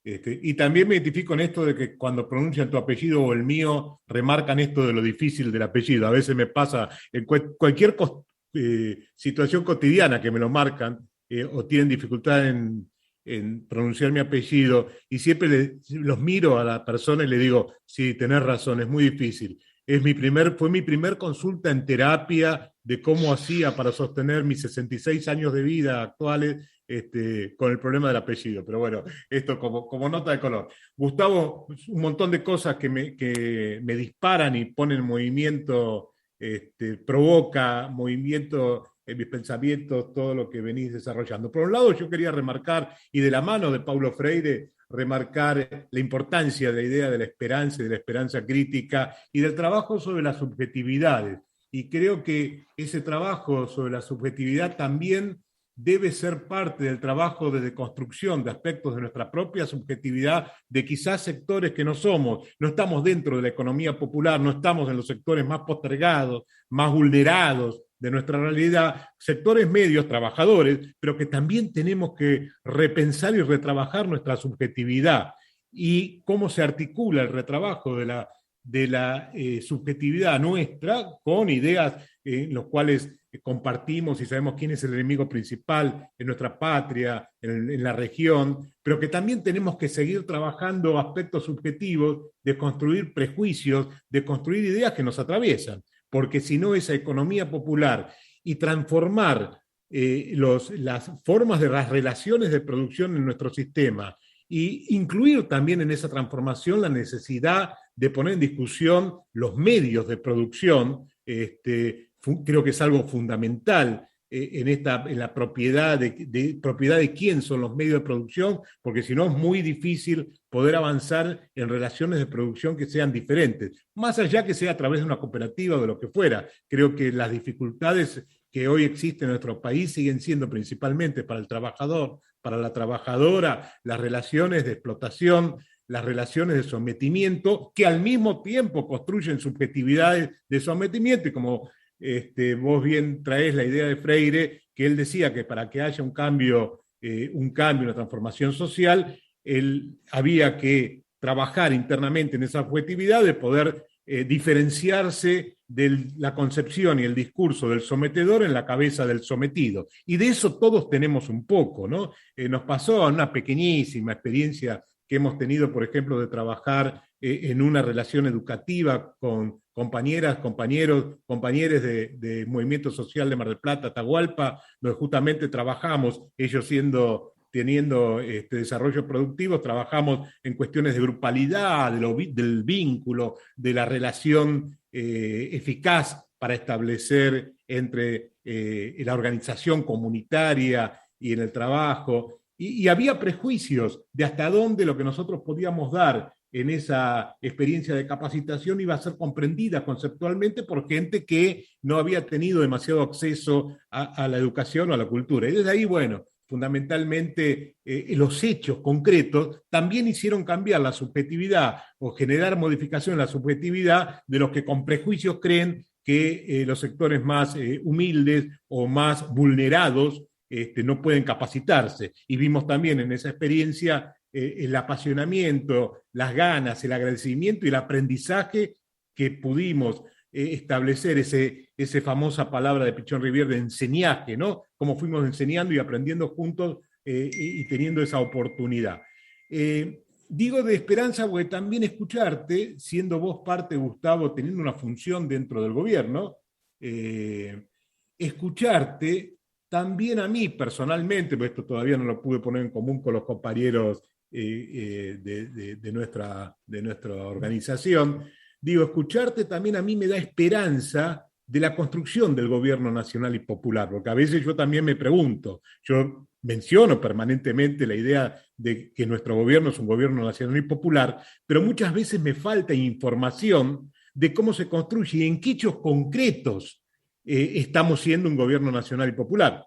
Y también me identifico en esto de que cuando pronuncian tu apellido o el mío, remarcan esto de lo difícil del apellido. A veces me pasa en cualquier situación cotidiana que me lo marcan o tienen dificultad en pronunciar mi apellido, y siempre los miro a la persona y le digo, sí, tenés razón, es muy difícil. Fue mi primer consulta en terapia de cómo hacía para sostener mis 66 años de vida actuales con el problema del apellido. Pero bueno, esto como nota de color. Gustavo, un montón de cosas que me disparan y ponen en movimiento, provoca movimiento en mis pensamientos, todo lo que venís desarrollando. Por un lado, yo quería remarcar, y de la mano de Paulo Freire, remarcar la importancia de la idea de la esperanza y de la esperanza crítica y del trabajo sobre las subjetividades. Y creo que ese trabajo sobre la subjetividad también debe ser parte del trabajo de deconstrucción de aspectos de nuestra propia subjetividad, de quizás sectores que no estamos dentro de la economía popular, no estamos en los sectores más postergados, más vulnerados de nuestra realidad, sectores medios, trabajadores, pero que también tenemos que repensar y retrabajar nuestra subjetividad y cómo se articula el retrabajo de la subjetividad nuestra con ideas en las cuales compartimos y sabemos quién es el enemigo principal en nuestra patria, en la región, pero que también tenemos que seguir trabajando aspectos subjetivos, de construir prejuicios, de construir ideas que nos atraviesan, porque si no esa economía popular y transformar las formas de las relaciones de producción en nuestro sistema e incluir también en esa transformación la necesidad de poner en discusión los medios de producción, creo que es algo fundamental en la propiedad propiedad de quién son los medios de producción, porque si no es muy difícil poder avanzar en relaciones de producción que sean diferentes, más allá que sea a través de una cooperativa o de lo que fuera. Creo que las dificultades que hoy existen en nuestro país siguen siendo principalmente para el trabajador, para la trabajadora, las relaciones de explotación, las relaciones de sometimiento, que al mismo tiempo construyen subjetividades de sometimiento, y como vos bien traés la idea de Freire, que él decía que para que haya un cambio, una transformación social, había que trabajar internamente en esa subjetividad de poder diferenciarse de la concepción y el discurso del sometedor en la cabeza del sometido. Y de eso todos tenemos un poco, ¿no? Nos pasó una pequeñísima experiencia que hemos tenido, por ejemplo, de trabajar en una relación educativa con compañeras, compañeros de Movimiento Social de Mar del Plata, Atahualpa, donde justamente trabajamos, ellos teniendo desarrollos productivos, trabajamos en cuestiones de grupalidad, del vínculo, de la relación eficaz para establecer entre la organización comunitaria y en el trabajo. Y había prejuicios de hasta dónde lo que nosotros podíamos dar en esa experiencia de capacitación iba a ser comprendida conceptualmente por gente que no había tenido demasiado acceso a la educación o a la cultura. Y desde ahí, bueno, fundamentalmente los hechos concretos también hicieron cambiar la subjetividad o generar modificación en la subjetividad de los que con prejuicios creen que los sectores más humildes o más vulnerados no pueden capacitarse. Y vimos también en esa experiencia el apasionamiento, las ganas, el agradecimiento y el aprendizaje que pudimos establecer, esa famosa palabra de Pichón Rivière de enseñaje, ¿no? Cómo fuimos enseñando y aprendiendo juntos y teniendo esa oportunidad. Digo de esperanza porque también escucharte, siendo vos parte, Gustavo, teniendo una función dentro del gobierno, escucharte también a mí personalmente, porque esto todavía no lo pude poner en común con los compañeros de nuestra organización, digo, escucharte también a mí me da esperanza de la construcción del gobierno nacional y popular, porque a veces yo también me pregunto, yo menciono permanentemente la idea de que nuestro gobierno es un gobierno nacional y popular, pero muchas veces me falta información de cómo se construye y en qué hechos concretos estamos siendo un gobierno nacional y popular.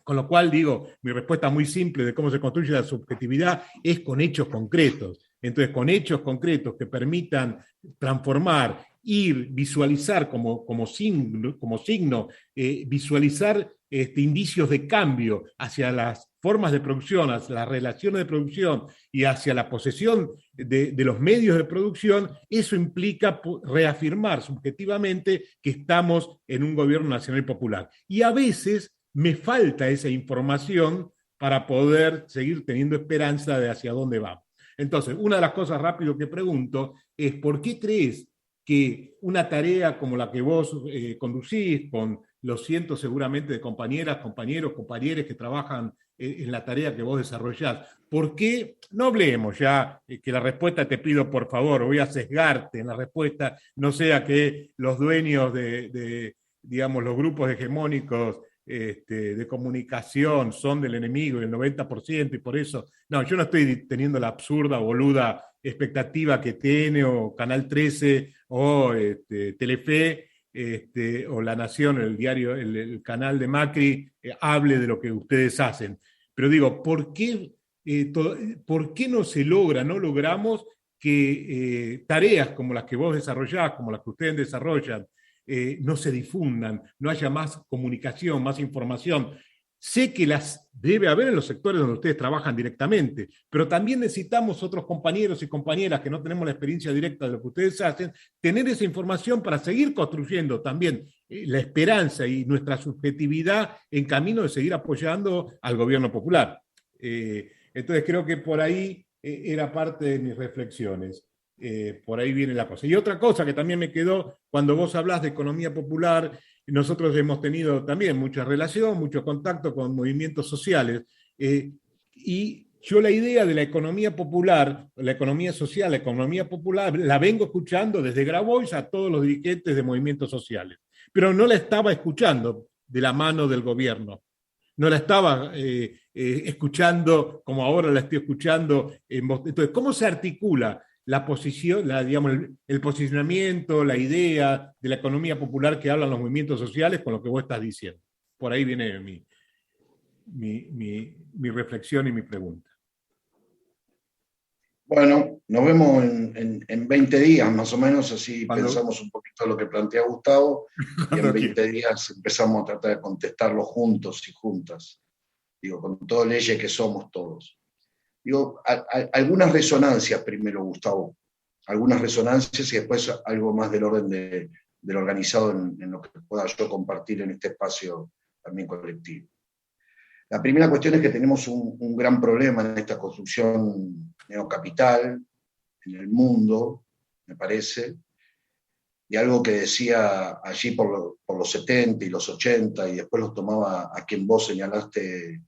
Con lo cual digo, mi respuesta muy simple de cómo se construye la subjetividad es con hechos concretos. Entonces, con hechos concretos que permitan transformar, ir, visualizar como signo visualizar indicios de cambio hacia las formas de producción, hacia las relaciones de producción y hacia la posesión de los medios de producción, eso implica reafirmar subjetivamente que estamos en un gobierno nacional y popular. Y a veces me falta esa información para poder seguir teniendo esperanza de hacia dónde vamos. Entonces, una de las cosas rápido que pregunto es ¿por qué crees que una tarea como la que vos conducís, con los cientos seguramente de compañeras, compañeros, compañeros que trabajan en la tarea que vos desarrollás, ¿por qué no hablemos ya, que la respuesta te pido por favor, voy a sesgarte en la respuesta, no sea que los dueños digamos, los grupos hegemónicos de comunicación son del enemigo, el 90%, y por eso, no, yo no estoy teniendo la absurda, boluda expectativa que tiene o Canal 13 o Telefe o La Nación, el diario, el canal de Macri, hable de lo que ustedes hacen. Pero digo, ¿por qué no se logra, no logramos que tareas como las que vos desarrollás, como las que ustedes desarrollan, no se difundan, no haya más comunicación, más información? Sé que las debe haber en los sectores donde ustedes trabajan directamente, pero también necesitamos otros compañeros y compañeras que no tenemos la experiencia directa de lo que ustedes hacen, tener esa información para seguir construyendo también la esperanza y nuestra subjetividad en camino de seguir apoyando al gobierno popular. Entonces creo que por ahí era parte de mis reflexiones. Por ahí viene la cosa. Y otra cosa que también me quedó, cuando vos hablás de economía popular, nosotros hemos tenido también mucha relación, mucho contacto con movimientos sociales, y yo la idea de la economía popular, la economía social, la economía popular, la vengo escuchando desde Grabois a todos los dirigentes de movimientos sociales, pero no la estaba escuchando de la mano del gobierno. No la estaba escuchando como ahora la estoy escuchando. Entonces, ¿cómo se articula la posición, digamos, el posicionamiento, la idea de la economía popular que hablan los movimientos sociales con lo que vos estás diciendo? Por ahí viene mi reflexión y mi pregunta.
Bueno, nos vemos en 20 días más o menos, así pensamos un poquito lo que plantea Gustavo, y en 20 días empezamos a tratar de contestarlo juntos y juntas, digo, con todo leyes que somos todos. Digo, algunas resonancias primero, Gustavo, algunas resonancias y después algo más del orden del organizado en lo que pueda yo compartir en este espacio también colectivo. La primera cuestión es que tenemos un gran problema en esta construcción neocapital en el mundo, me parece, y algo que decía allí por los 70 y los 80, y después los tomaba a quien vos señalaste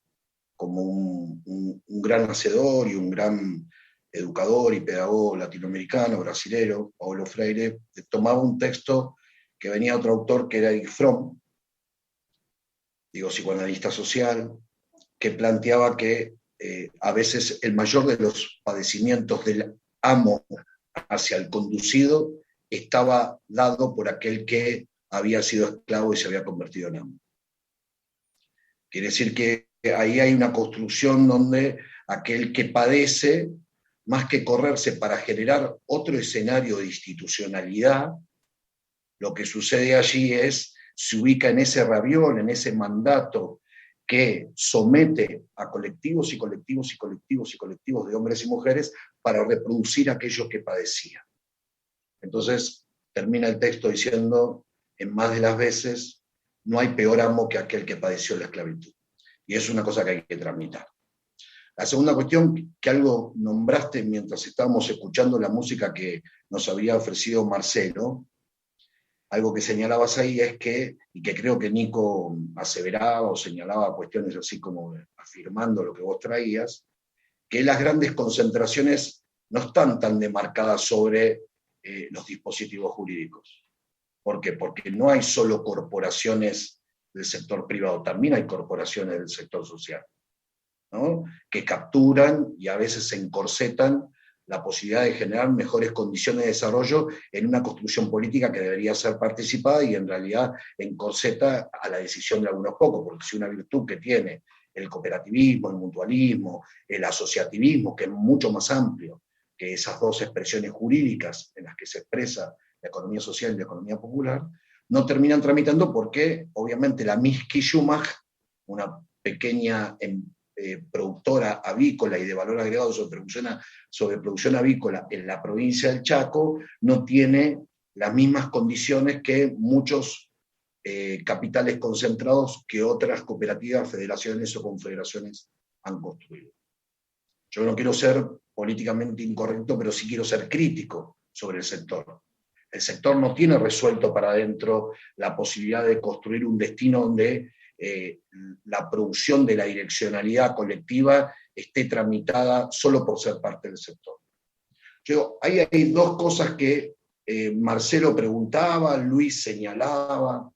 como un gran hacedor y un gran educador y pedagogo latinoamericano, brasilero, Paulo Freire, tomaba un texto que venía de otro autor que era Erich Fromm, digo, psicoanalista social, que planteaba que a veces el mayor de los padecimientos del amo hacia el conducido estaba dado por aquel que había sido esclavo y se había convertido en amo. Quiere decir que ahí hay una construcción donde aquel que padece, más que correrse para generar otro escenario de institucionalidad, lo que sucede allí es, se ubica en ese raviol, en ese mandato que somete a colectivos y colectivos y colectivos y colectivos de hombres y mujeres para reproducir aquello que padecía. Entonces termina el texto diciendo, en más de las veces, no hay peor amo que aquel que padeció la esclavitud. Y es una cosa que hay que tramitar. La segunda cuestión, que algo nombraste mientras estábamos escuchando la música que nos había ofrecido Marcelo, algo que señalabas ahí es que, y que creo que Nico aseveraba o señalaba cuestiones así como afirmando lo que vos traías, que las grandes concentraciones no están tan demarcadas sobre los dispositivos jurídicos. ¿Por qué? Porque no hay solo corporaciones del sector privado, también hay corporaciones del sector social. ¿no? Que capturan y a veces se encorsetan la posibilidad de generar mejores condiciones de desarrollo en una construcción política que debería ser participada y en realidad encorseta a la decisión de algunos pocos, porque si una virtud que tiene el cooperativismo, el mutualismo, el asociativismo, que es mucho más amplio que esas dos expresiones jurídicas en las que se expresa la economía social y la economía popular, no terminan tramitando porque obviamente la Miski Schumach, una pequeña productora avícola y de valor agregado sobre producción avícola en la provincia del Chaco, no tiene las mismas condiciones que muchos capitales concentrados que otras cooperativas, federaciones o confederaciones han construido. Yo no quiero ser políticamente incorrecto, pero sí quiero ser crítico sobre el sector. El sector no tiene resuelto para adentro la posibilidad de construir un destino donde la producción de la direccionalidad colectiva esté tramitada solo por ser parte del sector. Ahí hay dos cosas que Marcelo preguntaba, Luis señalaba,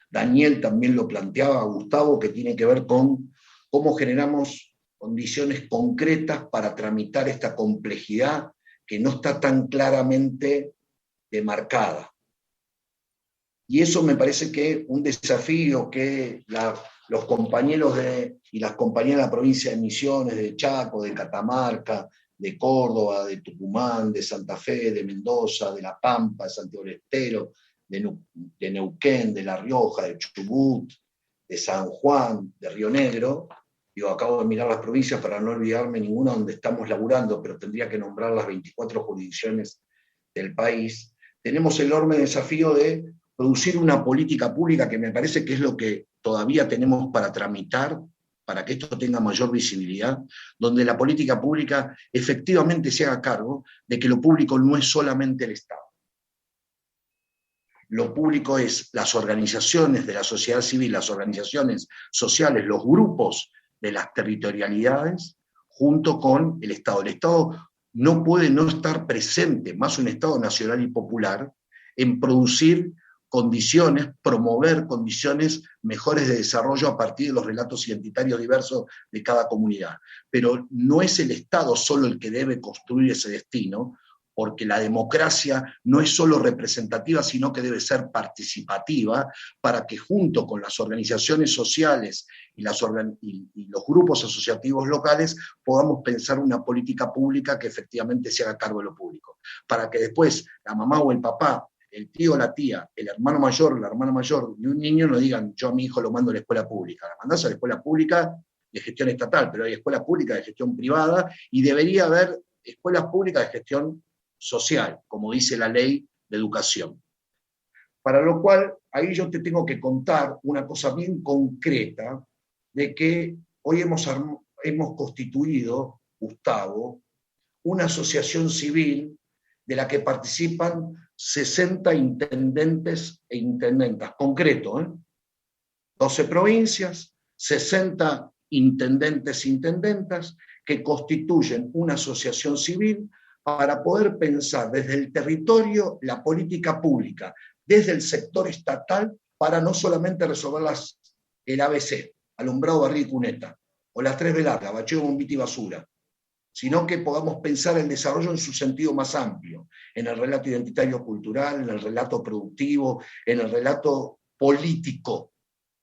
Daniel también lo planteaba, Gustavo, que tiene que ver con cómo generamos condiciones concretas para tramitar esta complejidad que no está tan claramente demarcada. Y eso me parece que un desafío que los compañeros y las compañeras de la provincia de Misiones, de Chaco, de Catamarca, de Córdoba, de Tucumán, de Santa Fe, de Mendoza, de La Pampa, de Santiago del Estero, de Neuquén, de La Rioja, de Chubut, de San Juan, de Río Negro, acabo de mirar las provincias para no olvidarme ninguna donde estamos laburando, pero tendría que nombrar las 24 jurisdicciones del país, tenemos el enorme desafío de producir una política pública que me parece que es lo que todavía tenemos para tramitar, para que esto tenga mayor visibilidad, donde la política pública efectivamente se haga cargo de que lo público no es solamente el Estado. Lo público es las organizaciones de la sociedad civil, las organizaciones sociales, los grupos de las territorialidades, junto con el Estado. El Estado no puede no estar presente, más un Estado nacional y popular, en producir condiciones, promover condiciones mejores de desarrollo a partir de los relatos identitarios diversos de cada comunidad. Pero no es el Estado solo el que debe construir ese destino, porque la democracia no es solo representativa, sino que debe ser participativa, para que junto con las organizaciones sociales y los grupos asociativos locales podamos pensar una política pública que efectivamente se haga cargo de lo público, para que después la mamá o el papá, el tío o la tía, el hermano mayor, la hermana mayor de un niño no digan, yo a mi hijo lo mando a la escuela pública. La mandás a la escuela pública de gestión estatal, pero hay escuelas públicas de gestión privada y debería haber escuelas públicas de gestión social, como dice la ley de educación. Para lo cual, ahí yo te tengo que contar una cosa bien concreta, de que hoy hemos constituido, Gustavo, una asociación civil de la que participan 60 intendentes e intendentas, concreto, 12 provincias, 60 intendentes e intendentas, que constituyen una asociación civil para poder pensar desde el territorio la política pública, desde el sector estatal, para no solamente resolver el ABC, alumbrado, barriga y cuneta, o las 3 B largas, bacheo, bombita y basura, sino que podamos pensar el desarrollo en su sentido más amplio, en el relato identitario cultural, en el relato productivo, en el relato político.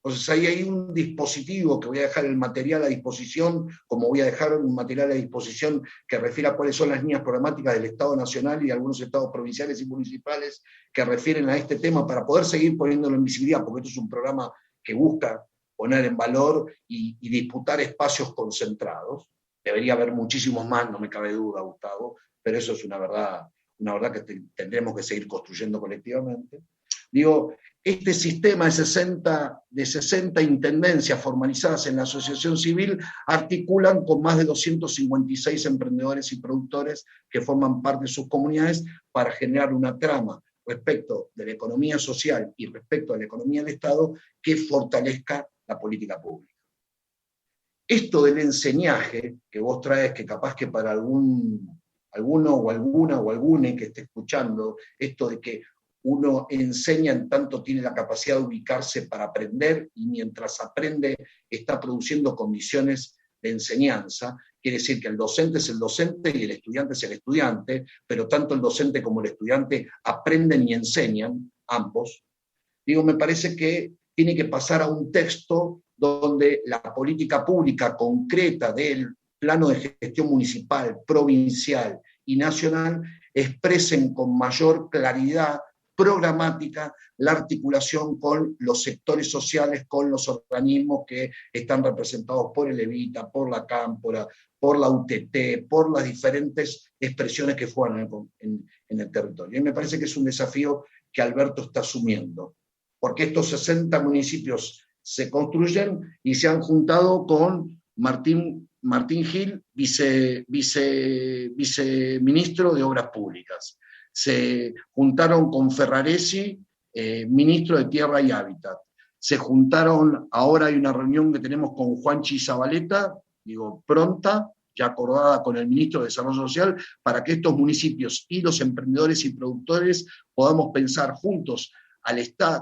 Entonces ahí hay un dispositivo que voy a dejar el material a disposición, como voy a dejar un material a disposición que refiere a cuáles son las líneas programáticas del Estado Nacional y de algunos estados provinciales y municipales que refieren a este tema para poder seguir poniéndolo en visibilidad, porque esto es un programa que busca poner en valor y disputar espacios concentrados. Debería haber muchísimos más, no me cabe duda, Gustavo, pero eso es una verdad que tendremos que seguir construyendo colectivamente. Digo, este sistema de 60 intendencias formalizadas en la asociación civil articulan con más de 256 emprendedores y productores que forman parte de sus comunidades para generar una trama respecto de la economía social y respecto a la economía del Estado que fortalezca la política pública. Esto del enseñaje que vos traes, que capaz que para alguno o alguna o algune que esté escuchando, esto de que uno enseña en tanto tiene la capacidad de ubicarse para aprender, y mientras aprende está produciendo condiciones de enseñanza. Quiere decir que el docente es el docente y el estudiante es el estudiante, pero tanto el docente como el estudiante aprenden y enseñan, ambos. Me parece que tiene que pasar a un texto donde la política pública concreta del plano de gestión municipal, provincial y nacional expresen con mayor claridad programática la articulación con los sectores sociales, con los organismos que están representados por el Evita, por la Cámpora, por la UTT, por las diferentes expresiones que juegan en el territorio. Y me parece que es un desafío que Alberto está asumiendo, porque estos 60 municipios se construyen y se han juntado con Martín Gil, viceministro de Obras Públicas. Se juntaron con Ferraresi, ministro de Tierra y Hábitat. Se juntaron, ahora hay una reunión que tenemos con Juanchi Zabaleta, pronta, ya acordada con el ministro de Desarrollo Social, para que estos municipios y los emprendedores y productores podamos pensar juntos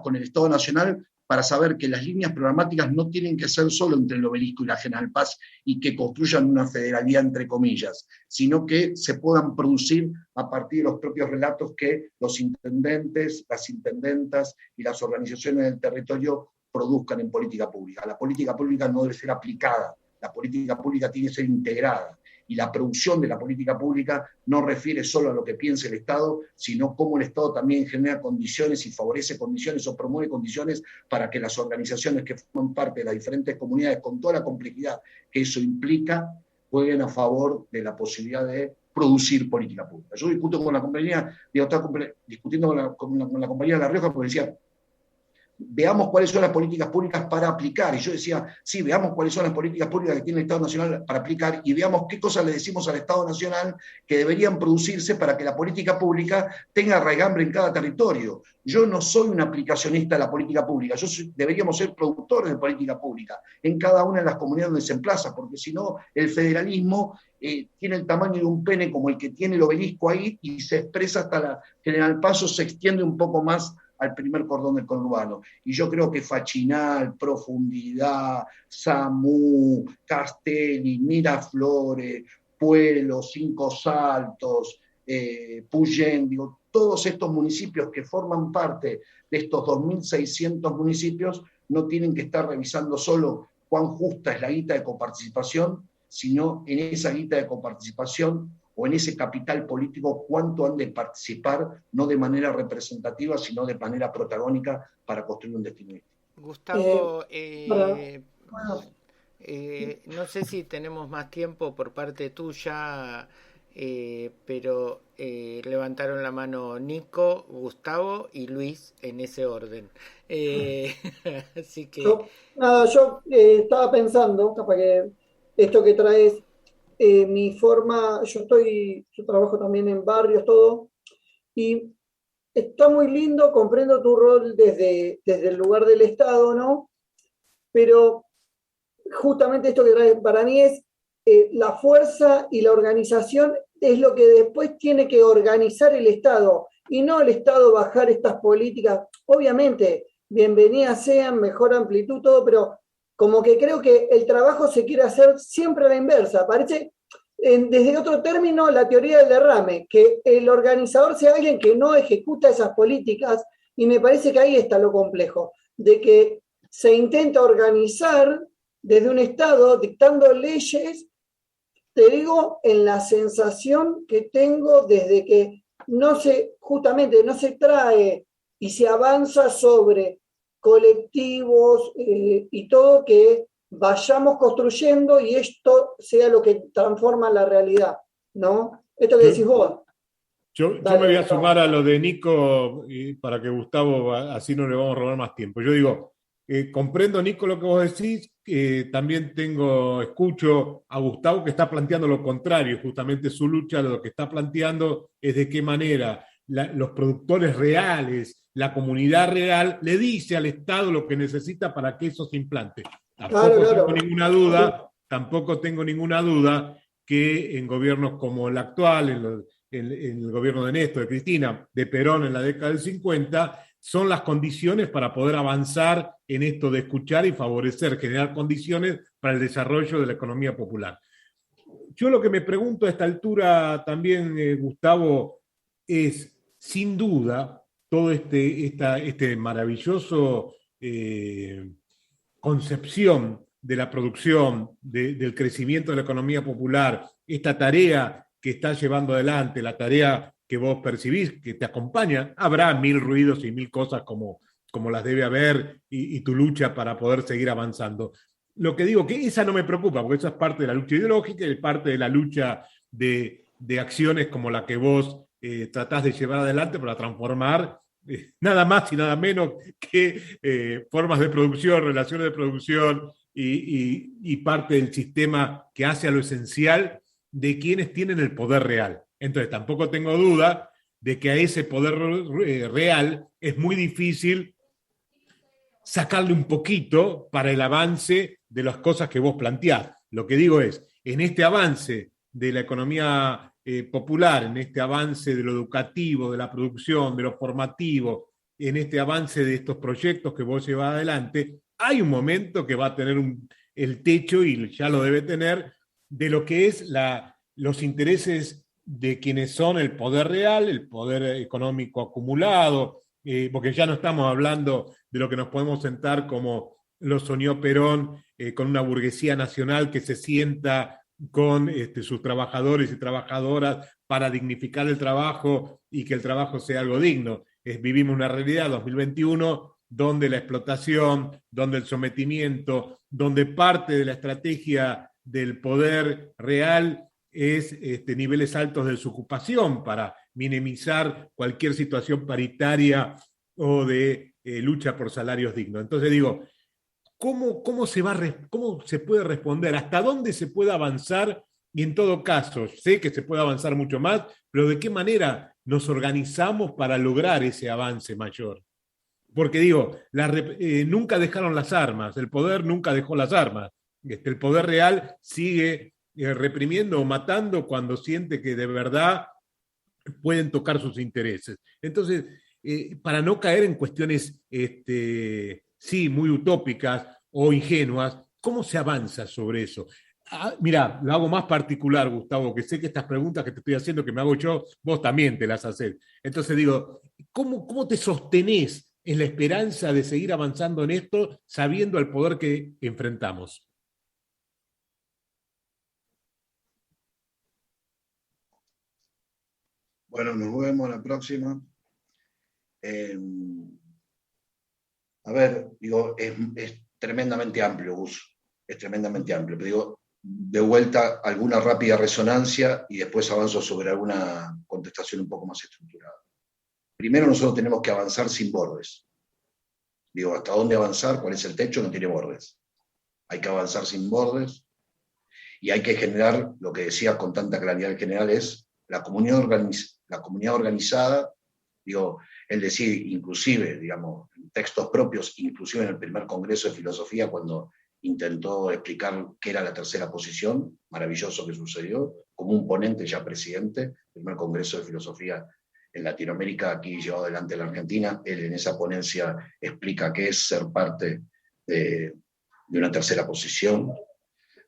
con el Estado Nacional, para saber que las líneas programáticas no tienen que ser solo entre el Obelisco y la General Paz y que construyan una federalidad entre comillas, sino que se puedan producir a partir de los propios relatos que los intendentes, las intendentas y las organizaciones del territorio produzcan en política pública. La política pública no debe ser aplicada, la política pública tiene que ser integrada. Y la producción de la política pública no refiere solo a lo que piense el Estado, sino cómo el Estado también genera condiciones y favorece condiciones o promueve condiciones para que las organizaciones que forman parte de las diferentes comunidades, con toda la complejidad que eso implica, jueguen a favor de la posibilidad de producir política pública. Yo discuto con la compañía, estaba discutiendo con la compañía de La Rioja, porque decía, veamos cuáles son las políticas públicas para aplicar. Y yo decía, sí, veamos cuáles son las políticas públicas que tiene el Estado Nacional para aplicar y veamos qué cosas le decimos al Estado Nacional que deberían producirse para que la política pública tenga raigambre en cada territorio. Yo no soy un aplicacionista de la política pública, deberíamos ser productores de política pública en cada una de las comunidades donde se emplaza, porque si no, el federalismo tiene el tamaño de un pene como el que tiene el Obelisco ahí y se expresa hasta la General Paz, se extiende un poco más al primer cordón del conurbano. Y yo creo que Fachinal, Profundidad, Samú, Castelli, Miraflores, Pueblo, Cinco Saltos, Puyén, todos estos municipios que forman parte de estos 2.600 municipios no tienen que estar revisando solo cuán justa es la guita de coparticipación, sino en esa guita de coparticipación o en ese capital político cuánto han de participar, no de manera representativa, sino de manera protagónica para construir un destino.
Gustavo, no sé si tenemos más tiempo por parte tuya, pero levantaron la mano Nico, Gustavo y Luis en ese orden. Así que...
Yo estaba pensando, capaz que esto que traes, mi forma, yo trabajo también en barrios, todo, y está muy lindo, comprendo tu rol desde el lugar del Estado, ¿no? Pero justamente esto que traes para mí es la fuerza y la organización es lo que después tiene que organizar el Estado, y no el Estado bajar estas políticas. Obviamente, bienvenidas sean, mejor amplitud, todo, pero como que creo que el trabajo se quiere hacer siempre a la inversa. Parece, desde otro término, la teoría del derrame, que el organizador sea alguien que no ejecuta esas políticas, y me parece que ahí está lo complejo, de que se intenta organizar desde un Estado dictando leyes, te digo, en la sensación que tengo desde que no se trae y se avanza sobre colectivos y todo, que vayamos construyendo y esto sea lo que transforma la realidad, ¿no? Esto que decís vos.
Yo me voy a sumar a lo de Nico para que Gustavo, así no le vamos a robar más tiempo. Yo digo, comprendo, Nico, lo que vos decís, también escucho a Gustavo que está planteando lo contrario, justamente su lucha, lo que está planteando es de qué manera los productores reales, la comunidad real, le dice al Estado lo que necesita para que eso se implante. Tampoco tengo ninguna duda que en gobiernos como el actual, en el gobierno de Néstor, de Cristina, de Perón en la década del 50, son las condiciones para poder avanzar en esto de escuchar y favorecer, generar condiciones para el desarrollo de la economía popular. Yo lo que me pregunto a esta altura también, Gustavo, es, sin duda, todo este maravilloso concepción de la producción, del crecimiento de la economía popular, esta tarea que estás llevando adelante, la tarea que vos percibís, que te acompaña, habrá mil ruidos y mil cosas como las debe haber y tu lucha para poder seguir avanzando. Lo que digo, que esa no me preocupa, porque esa es parte de la lucha ideológica y es parte de la lucha de acciones como la que vos tratás de llevar adelante para transformar nada más y nada menos que formas de producción, relaciones de producción y parte del sistema que hace a lo esencial de quienes tienen el poder real. Entonces tampoco tengo duda de que a ese poder real es muy difícil sacarle un poquito para el avance de las cosas que vos planteás. Lo que digo es, en este avance de la economía popular, en este avance de lo educativo, de la producción, de lo formativo, en este avance de estos proyectos que vos llevás adelante, hay un momento que va a tener el techo, y ya lo debe tener, de lo que es los intereses de quienes son el poder real, el poder económico acumulado, porque ya no estamos hablando de lo que nos podemos sentar como lo soñó Perón, con una burguesía nacional que se sienta con sus trabajadores y trabajadoras para dignificar el trabajo y que el trabajo sea algo digno. Vivimos una realidad 2021 donde la explotación, donde el sometimiento, donde parte de la estrategia del poder real es niveles altos de desocupación para minimizar cualquier situación paritaria o de lucha por salarios dignos. Entonces digo, ¿cómo se puede responder? ¿Hasta dónde se puede avanzar? Y en todo caso, sé que se puede avanzar mucho más, pero ¿de qué manera nos organizamos para lograr ese avance mayor? Porque digo, nunca dejaron las armas, el poder nunca dejó las armas. El poder real sigue reprimiendo o matando cuando siente que de verdad pueden tocar sus intereses. Entonces, para no caer en cuestiones, sí, muy utópicas o ingenuas, ¿cómo se avanza sobre eso? Mira, lo hago más particular, Gustavo, que sé que estas preguntas que te estoy haciendo, que me hago yo, vos también te las haces. Entonces digo, ¿cómo te sostenés en la esperanza de seguir avanzando en esto, sabiendo el poder que enfrentamos?
Bueno, nos vemos la próxima. A ver, digo, es tremendamente amplio, Gus, es tremendamente amplio, pero digo, de vuelta alguna rápida resonancia y después avanzo sobre alguna contestación un poco más estructurada. Primero, nosotros tenemos que avanzar sin bordes. Digo, ¿hasta dónde avanzar? ¿Cuál es el techo? No tiene bordes. Hay que avanzar sin bordes y hay que generar, lo que decía con tanta claridad el general, es la comunidad organizada, digo, es decir, inclusive, digamos, en textos propios, inclusive en el primer Congreso de Filosofía, cuando intentó explicar qué era la tercera posición, maravilloso que sucedió, como un ponente ya presidente, el primer Congreso de Filosofía en Latinoamérica, aquí llevado adelante en la Argentina, él en esa ponencia explica qué es ser parte de una tercera posición.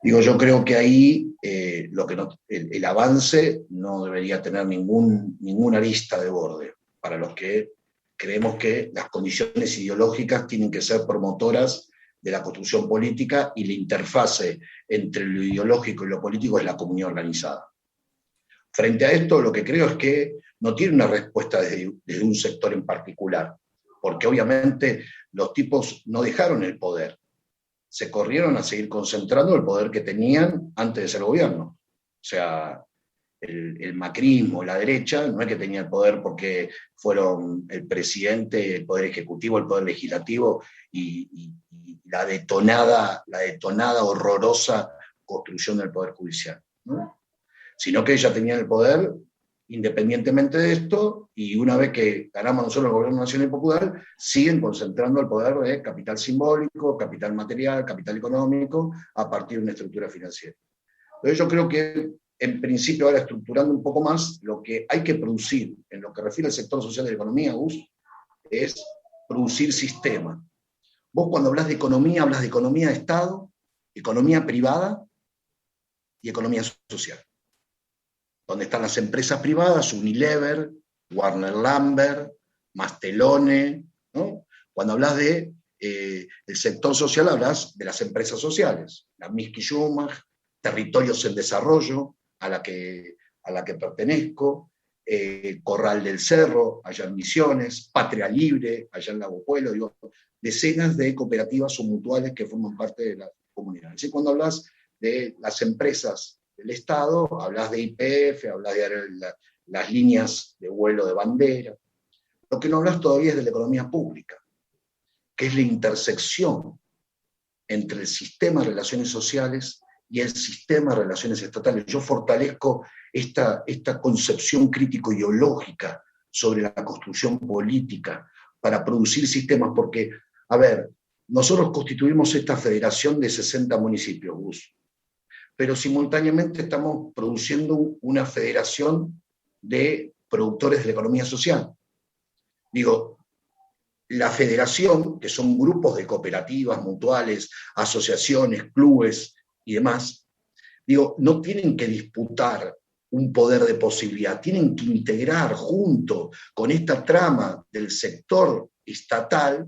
Digo, yo creo que ahí el avance no debería tener ninguna arista de borde, para los que creemos que las condiciones ideológicas tienen que ser promotoras de la construcción política y la interfase entre lo ideológico y lo político es la comunidad organizada. Frente a esto, lo que creo es que no tiene una respuesta desde un sector en particular, porque obviamente los tipos no dejaron el poder, se corrieron a seguir concentrando el poder que tenían antes de ser gobierno. O sea, el macrismo, la derecha, no es que tenía el poder porque fueron el presidente, el poder ejecutivo, el poder legislativo y la detonada horrorosa construcción del poder judicial, ¿no? Sino que ya tenían el poder independientemente de esto, y una vez que ganamos nosotros el gobierno nacional y popular, siguen concentrando el poder de capital simbólico, capital material, capital económico, a partir de una estructura financiera. Entonces yo creo que en principio ahora estructurando un poco más, lo que hay que producir en lo que refiere al sector social de la economía, Gus, es producir sistema. Vos cuando hablas de economía de Estado, economía privada y economía social. Donde están las empresas privadas, Unilever, Warner Lambert, Mastelone, ¿no? Cuando hablas de el sector social, hablas de las empresas sociales, la Miski-Schumacher, Territorios en Desarrollo, a la que pertenezco, Corral del Cerro, allá en Misiones, Patria Libre, allá en Lago Pueblo, digo, decenas de cooperativas o mutuales que forman parte de la comunidad. Así cuando hablas de las empresas del Estado, hablas de YPF, hablas de las líneas de vuelo de bandera. Lo que no hablas todavía es de la economía pública, que es la intersección entre el sistema de relaciones sociales y el sistema de relaciones estatales. Yo fortalezco esta concepción crítico-ideológica sobre la construcción política para producir sistemas, porque, a ver, nosotros constituimos esta federación de 60 municipios, Gus, pero simultáneamente estamos produciendo una federación de productores de la economía social. Digo, la federación, que son grupos de cooperativas, mutuales, asociaciones, clubes y demás, digo, no tienen que disputar un poder de posibilidad, tienen que integrar junto con esta trama del sector estatal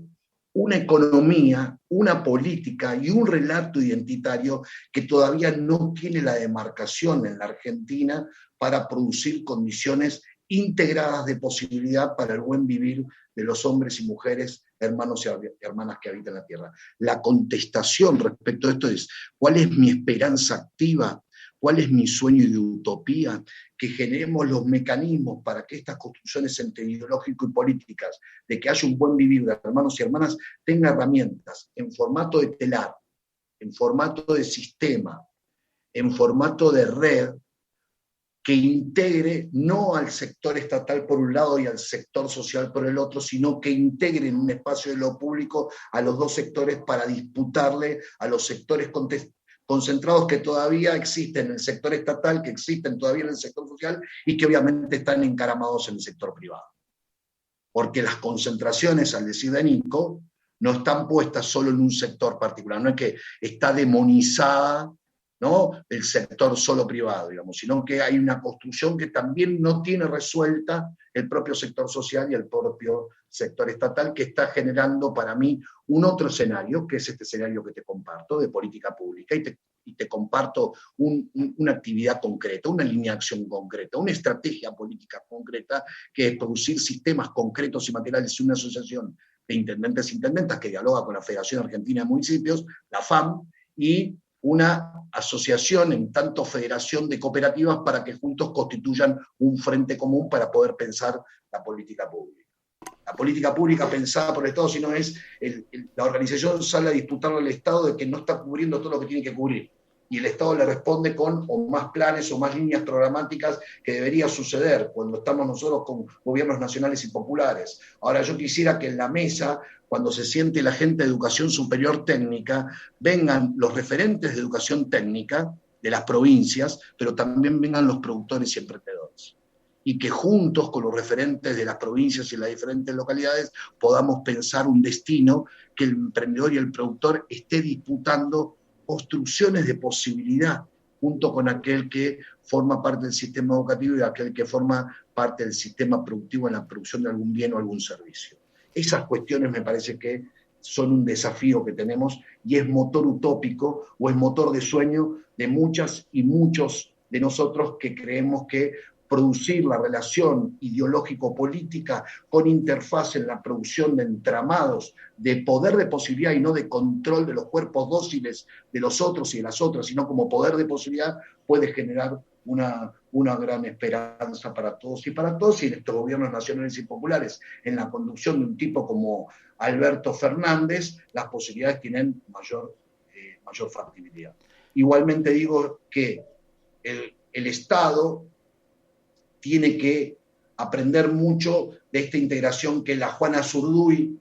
una economía, una política y un relato identitario que todavía no tiene la demarcación en la Argentina para producir condiciones integradas de posibilidad para el buen vivir de los hombres y mujeres, hermanos y hermanas que habitan la tierra. La contestación respecto a esto es: ¿cuál es mi esperanza activa? ¿Cuál es mi sueño de utopía? Que generemos los mecanismos para que estas construcciones entre ideológico y políticas, de que haya un buen vivir de hermanos y hermanas, tenga herramientas en formato de telar, en formato de sistema, en formato de red, que integre no al sector estatal por un lado y al sector social por el otro, sino que integre en un espacio de lo público a los dos sectores para disputarle a los sectores concentrados que todavía existen en el sector estatal, que existen todavía en el sector social y que obviamente están encaramados en el sector privado. Porque las concentraciones, al decir de Nico, no están puestas solo en un sector particular, no es que está demonizada, ¿no?, el sector solo privado, digamos, sino que hay una construcción que también no tiene resuelta el propio sector social y el propio sector estatal, que está generando para mí un otro escenario, que es este escenario que te comparto, de política pública, y te comparto una actividad concreta, una línea de acción concreta, una estrategia política concreta, que es producir sistemas concretos y materiales y una asociación de intendentes e intendentas que dialoga con la Federación Argentina de Municipios, la FAM, y una asociación en tanto federación de cooperativas para que juntos constituyan un frente común para poder pensar la política pública. La política pública pensada por el Estado, si no es la organización sale a disputarle al Estado de que no está cubriendo todo lo que tiene que cubrir. Y el Estado le responde con o más planes o más líneas programáticas, que debería suceder cuando estamos nosotros con gobiernos nacionales y populares. Ahora, yo quisiera que en la mesa, cuando se siente la gente de educación superior técnica, vengan los referentes de educación técnica de las provincias, pero también vengan los productores y emprendedores. Y que juntos con los referentes de las provincias y las diferentes localidades podamos pensar un destino que el emprendedor y el productor esté disputando construcciones de posibilidad junto con aquel que forma parte del sistema educativo y aquel que forma parte del sistema productivo en la producción de algún bien o algún servicio. Esas cuestiones me parece que son un desafío que tenemos y es motor utópico o es motor de sueño de muchas y muchos de nosotros que creemos que producir la relación ideológico-política con interfaz en la producción de entramados de poder de posibilidad y no de control de los cuerpos dóciles de los otros y de las otras, sino como poder de posibilidad, puede generar una gran esperanza para todos y en estos gobiernos nacionales y populares, en la conducción de un tipo como Alberto Fernández, las posibilidades tienen mayor factibilidad. Igualmente digo que el Estado tiene que aprender mucho de esta integración que la Juana Zurduy,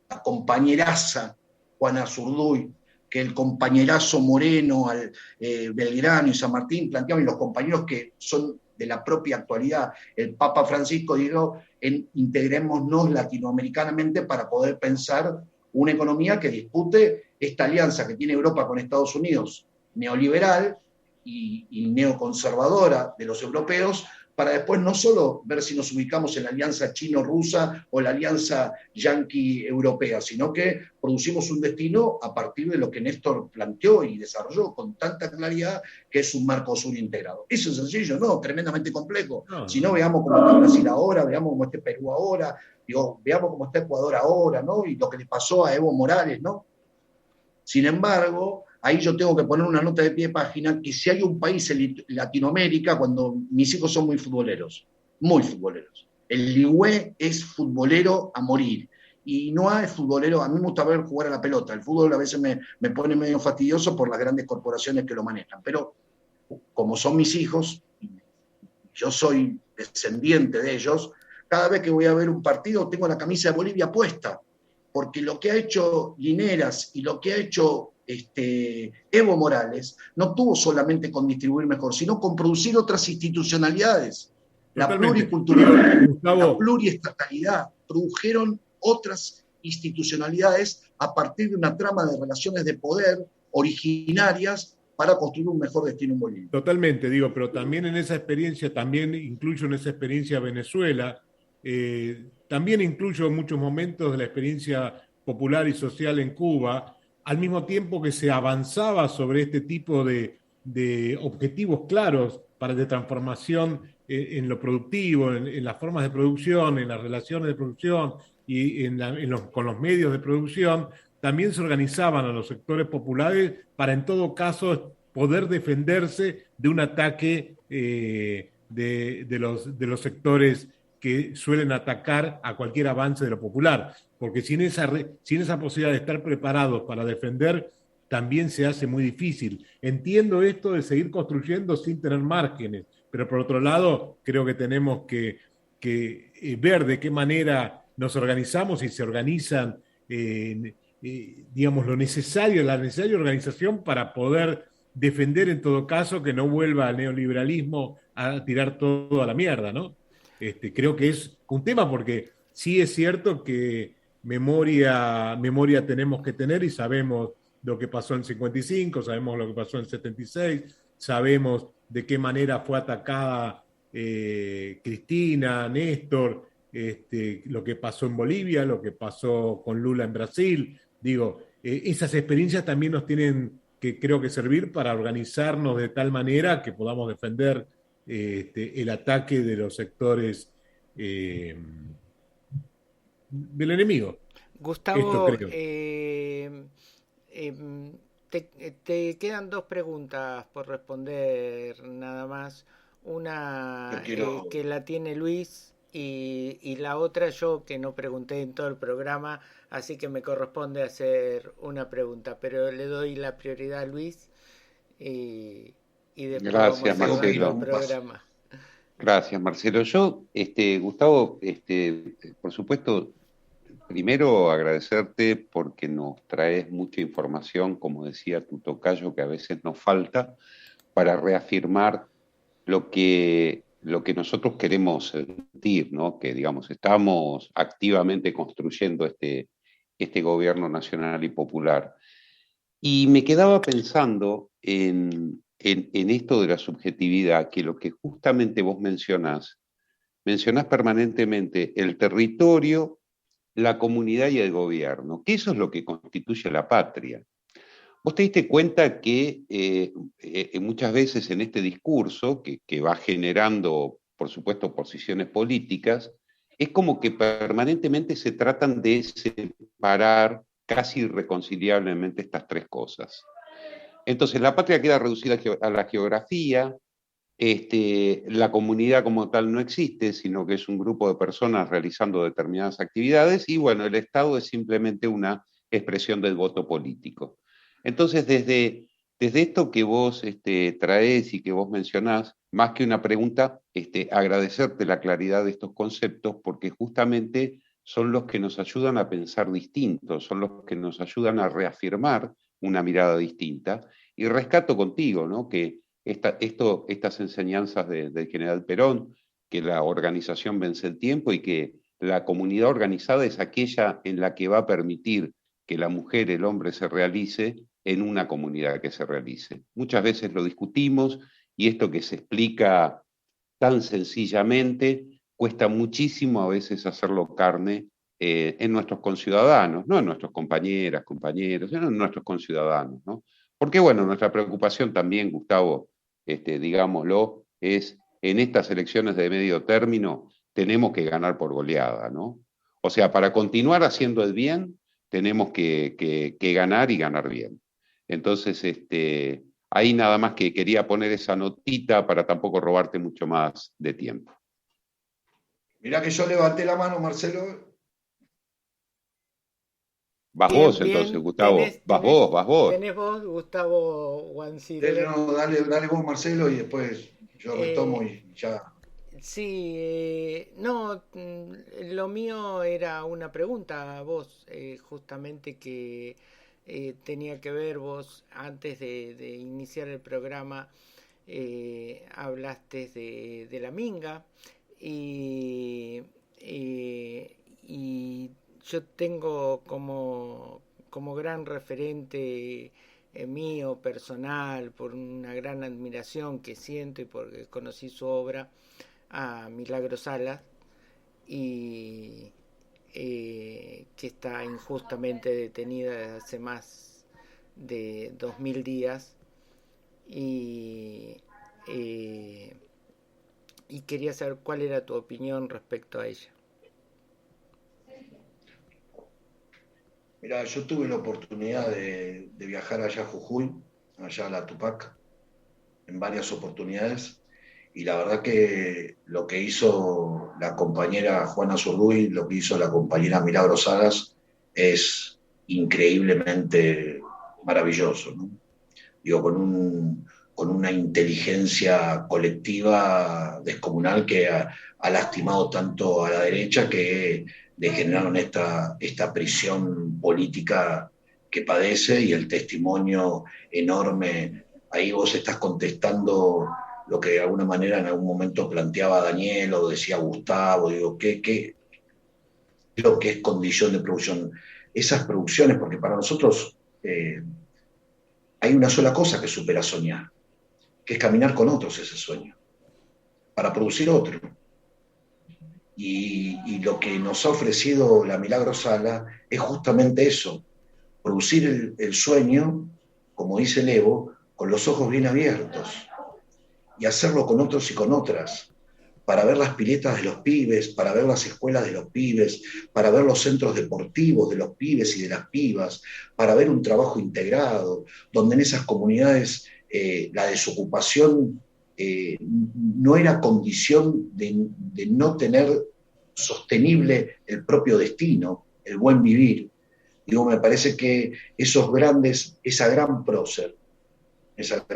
la compañeraza Juana Zurduy, que el compañerazo Moreno, Belgrano y San Martín planteaban, y los compañeros que son de la propia actualidad, el Papa Francisco dijo, integrémonos latinoamericanamente para poder pensar una economía que dispute esta alianza que tiene Europa con Estados Unidos, neoliberal y neoconservadora de los europeos, para después no solo ver si nos ubicamos en la alianza chino-rusa o la alianza yanqui-europea, sino que producimos un destino a partir de lo que Néstor planteó y desarrolló con tanta claridad, que es un Mercosur integrado. Eso es sencillo, no, tremendamente complejo. Si no, veamos cómo está Brasil ahora, veamos cómo está Perú ahora, digo, veamos cómo está Ecuador ahora, ¿no? Y lo que le pasó a Evo Morales, ¿no? Sin embargo, ahí yo tengo que poner una nota de pie de página, que si hay un país en Latinoamérica, cuando mis hijos son muy futboleros, el Ligüe es futbolero a morir, y no es futbolero, a mí me gusta ver jugar a la pelota, el fútbol a veces me pone medio fastidioso por las grandes corporaciones que lo manejan, pero como son mis hijos, yo soy descendiente de ellos, cada vez que voy a ver un partido tengo la camisa de Bolivia puesta, porque lo que ha hecho Lineras y lo que ha hecho Evo Morales no tuvo solamente con distribuir mejor, sino con producir otras institucionalidades. La pluriculturalidad, la pluriestatalidad, produjeron otras institucionalidades a partir de una trama de relaciones de poder originarias para construir un mejor destino en Bolivia.
Totalmente, digo, pero también en esa experiencia, también incluyo en esa experiencia Venezuela, también incluyo muchos momentos de la experiencia popular y social en Cuba, al mismo tiempo que se avanzaba sobre este tipo de objetivos claros de transformación en lo productivo, en las formas de producción, en las relaciones de producción y con los medios de producción, también se organizaban a los sectores populares para en todo caso poder defenderse de un ataque de los sectores que suelen atacar a cualquier avance de lo popular, porque sin esa posibilidad de estar preparados para defender, también se hace muy difícil. Entiendo esto de seguir construyendo sin tener márgenes, pero por otro lado, creo que tenemos que ver de qué manera nos organizamos y se organizan, digamos, la necesaria organización para poder defender en todo caso que no vuelva al neoliberalismo a tirar todo a la mierda, ¿no? Creo que es un tema porque sí es cierto que memoria tenemos que tener y sabemos lo que pasó en 55, sabemos lo que pasó en 76, sabemos de qué manera fue atacada Cristina, Néstor, lo que pasó en Bolivia, lo que pasó con Lula en Brasil. Digo, esas experiencias también nos tienen que, creo que, servir para organizarnos de tal manera que podamos defender el ataque de los sectores del enemigo.
Gustavo, te quedan dos preguntas por responder nada más. Una que la tiene Luis y la otra yo, que no pregunté en todo el programa, así que me corresponde hacer una pregunta, pero le doy la prioridad a Luis y después
gracias,
vamos a
Marcelo.
el programa.
Gracias, Marcelo. Yo, Gustavo, por supuesto, primero agradecerte porque nos traes mucha información, como decía tu tocayo, que a veces nos falta, para reafirmar lo que nosotros queremos sentir, ¿no? Que, digamos, estamos activamente construyendo este gobierno nacional y popular. Y me quedaba pensando en esto de la subjetividad, que lo que justamente vos mencionás permanentemente el territorio, la comunidad y el gobierno, que eso es lo que constituye la patria. Vos te diste cuenta que muchas veces en este discurso, que va generando, por supuesto, posiciones políticas, es como que permanentemente se tratan de separar casi irreconciliablemente estas tres cosas. Entonces la patria queda reducida a la geografía, la comunidad como tal no existe, sino que es un grupo de personas realizando determinadas actividades, y bueno, el Estado es simplemente una expresión del voto político. Entonces, desde esto que vos traés y que vos mencionás, más que una pregunta, agradecerte la claridad de estos conceptos, porque justamente son los que nos ayudan a pensar distintos, son los que nos ayudan a reafirmar una mirada distinta. Y rescato contigo, ¿no? Que estas enseñanzas del general Perón, que la organización vence el tiempo y que la comunidad organizada es aquella en la que va a permitir que la mujer, el hombre se realice en una comunidad que se realice. Muchas veces lo discutimos y esto que se explica tan sencillamente cuesta muchísimo a veces hacerlo carne en nuestros conciudadanos, no en nuestros compañeras, compañeros, sino en nuestros conciudadanos, ¿no? Porque bueno, nuestra preocupación también, Gustavo, digámoslo, es en estas elecciones de medio término tenemos que ganar por goleada, ¿no? O sea, para continuar haciendo el bien, tenemos que ganar y ganar bien. Entonces, ahí nada más que quería poner esa notita para tampoco robarte mucho más de tiempo.
Mirá que yo levanté la mano, Marcelo.
Vas
Bien,
vos
bien.
entonces, Gustavo. Vas vos.
Tenés vos, Gustavo Wancirler.
No, dale vos, Marcelo, y después yo retomo y ya.
Sí, no, lo mío era una pregunta a vos, justamente que tenía que ver vos, antes de iniciar el programa, hablaste de la minga y yo tengo como gran referente mío, personal, por una gran admiración que siento y porque conocí su obra, a Milagros Salas, y que está injustamente detenida desde hace más de 2000 días, y quería saber cuál era tu opinión respecto a ella.
Mirá, yo tuve la oportunidad de viajar allá a Jujuy, allá a la Tupac, en varias oportunidades, y la verdad que lo que hizo la compañera Juana Zurduy, lo que hizo la compañera Milagros Salas, es increíblemente maravilloso, ¿no? Digo, con una inteligencia colectiva descomunal que ha lastimado tanto a la derecha que le generaron esta prisión política que padece, y el testimonio enorme. Ahí vos estás contestando lo que de alguna manera en algún momento planteaba Daniel o decía Gustavo. Digo, ¿qué es lo que es condición de producción? Esas producciones, porque para nosotros hay una sola cosa que supera soñar, que es caminar con otros ese sueño, para producir otro. Y lo que nos ha ofrecido la Milagros Sala es justamente eso, producir el sueño, como dice el Evo, con los ojos bien abiertos, y hacerlo con otros y con otras, para ver las piletas de los pibes, para ver las escuelas de los pibes, para ver los centros deportivos de los pibes y de las pibas, para ver un trabajo integrado, donde en esas comunidades la desocupación no era condición de no tener sostenible el propio destino, el buen vivir. Digo, me parece que esos grandes, esa gran prócer, esos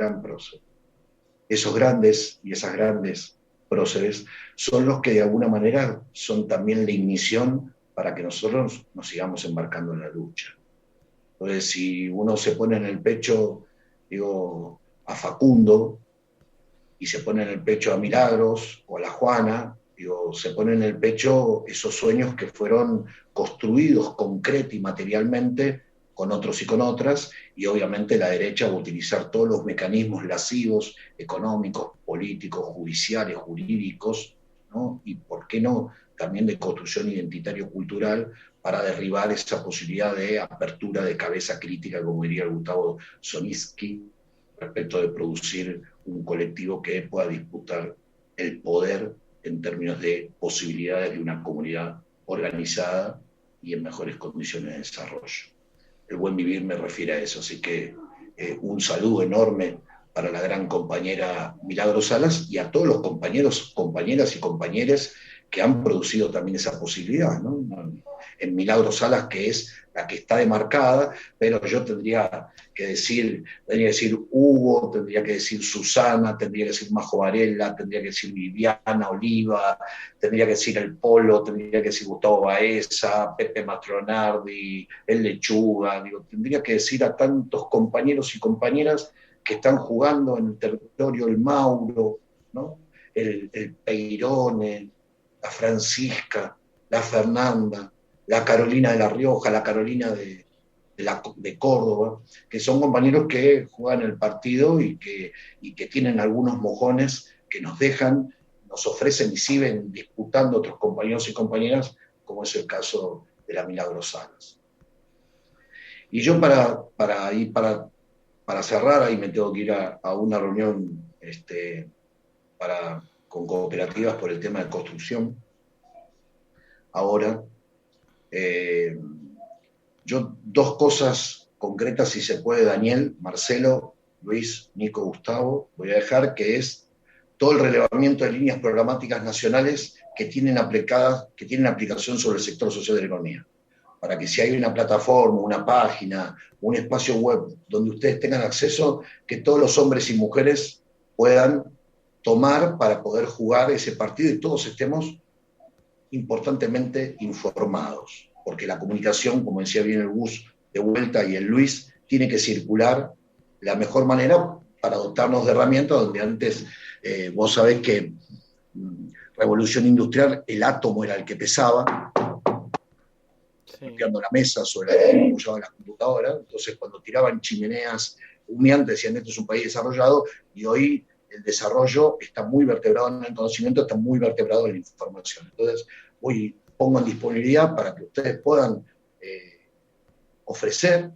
grandes y esas grandes próceres son los que de alguna manera son también la ignición para que nosotros nos sigamos embarcando en la lucha. Entonces, si uno se pone en el pecho, digo, a Facundo, y se pone en el pecho a Milagros o a la Juana, digo, se pone en el pecho esos sueños que fueron construidos concreto y materialmente con otros y con otras, y obviamente la derecha va a utilizar todos los mecanismos lascivos, económicos, políticos, judiciales, jurídicos, ¿no? Y por qué no, también de construcción identitario-cultural, para derribar esa posibilidad de apertura de cabeza crítica, como diría Gustavo Sonitsky, respecto de producir un colectivo que pueda disputar el poder en términos de posibilidades de una comunidad organizada y en mejores condiciones de desarrollo. El buen vivir me refiere a eso, así que un saludo enorme para la gran compañera Milagros Salas y a todos los compañeros, compañeras y compañeros que han producido también esa posibilidad, ¿no? En Milagro Salas, que es la que está demarcada, pero yo tendría que decir Hugo, tendría que decir Susana, tendría que decir Majo Varela, tendría que decir Viviana Oliva, tendría que decir El Polo, tendría que decir Gustavo Baeza, Pepe Mastronardi, El Lechuga, tendría que decir a tantos compañeros y compañeras que están jugando en el territorio, el Mauro, ¿no? El Peirone, la Francisca, la Fernanda, la Carolina de La Rioja, la Carolina de Córdoba, que son compañeros que juegan el partido y que tienen algunos mojones que nos dejan, nos ofrecen y siguen disputando otros compañeros y compañeras, como es el caso de la Milagro Salas. Y yo para cerrar, ahí me tengo que ir a una reunión con cooperativas por el tema de construcción. Ahora, yo dos cosas concretas, si se puede, Daniel, Marcelo, Luis, Nico, Gustavo, voy a dejar, que es todo el relevamiento de líneas programáticas nacionales que tienen aplicación sobre el sector social de la economía. Para que si hay una plataforma, una página, un espacio web donde ustedes tengan acceso, que todos los hombres y mujeres puedan tomar para poder jugar ese partido y todos estemos importantemente informados, porque la comunicación, como decía bien el Gus de vuelta y el Luis, tiene que circular de la mejor manera para dotarnos de herramientas donde antes, vos sabés que revolución industrial, el átomo era el que pesaba, golpeando la mesa sobre la que apoyaban las computadoras. Entonces cuando tiraban chimeneas humeantes decían esto es un país desarrollado, y hoy el desarrollo está muy vertebrado en el conocimiento, está muy vertebrado en la información. Entonces pongo en disponibilidad para que ustedes puedan ofrecer,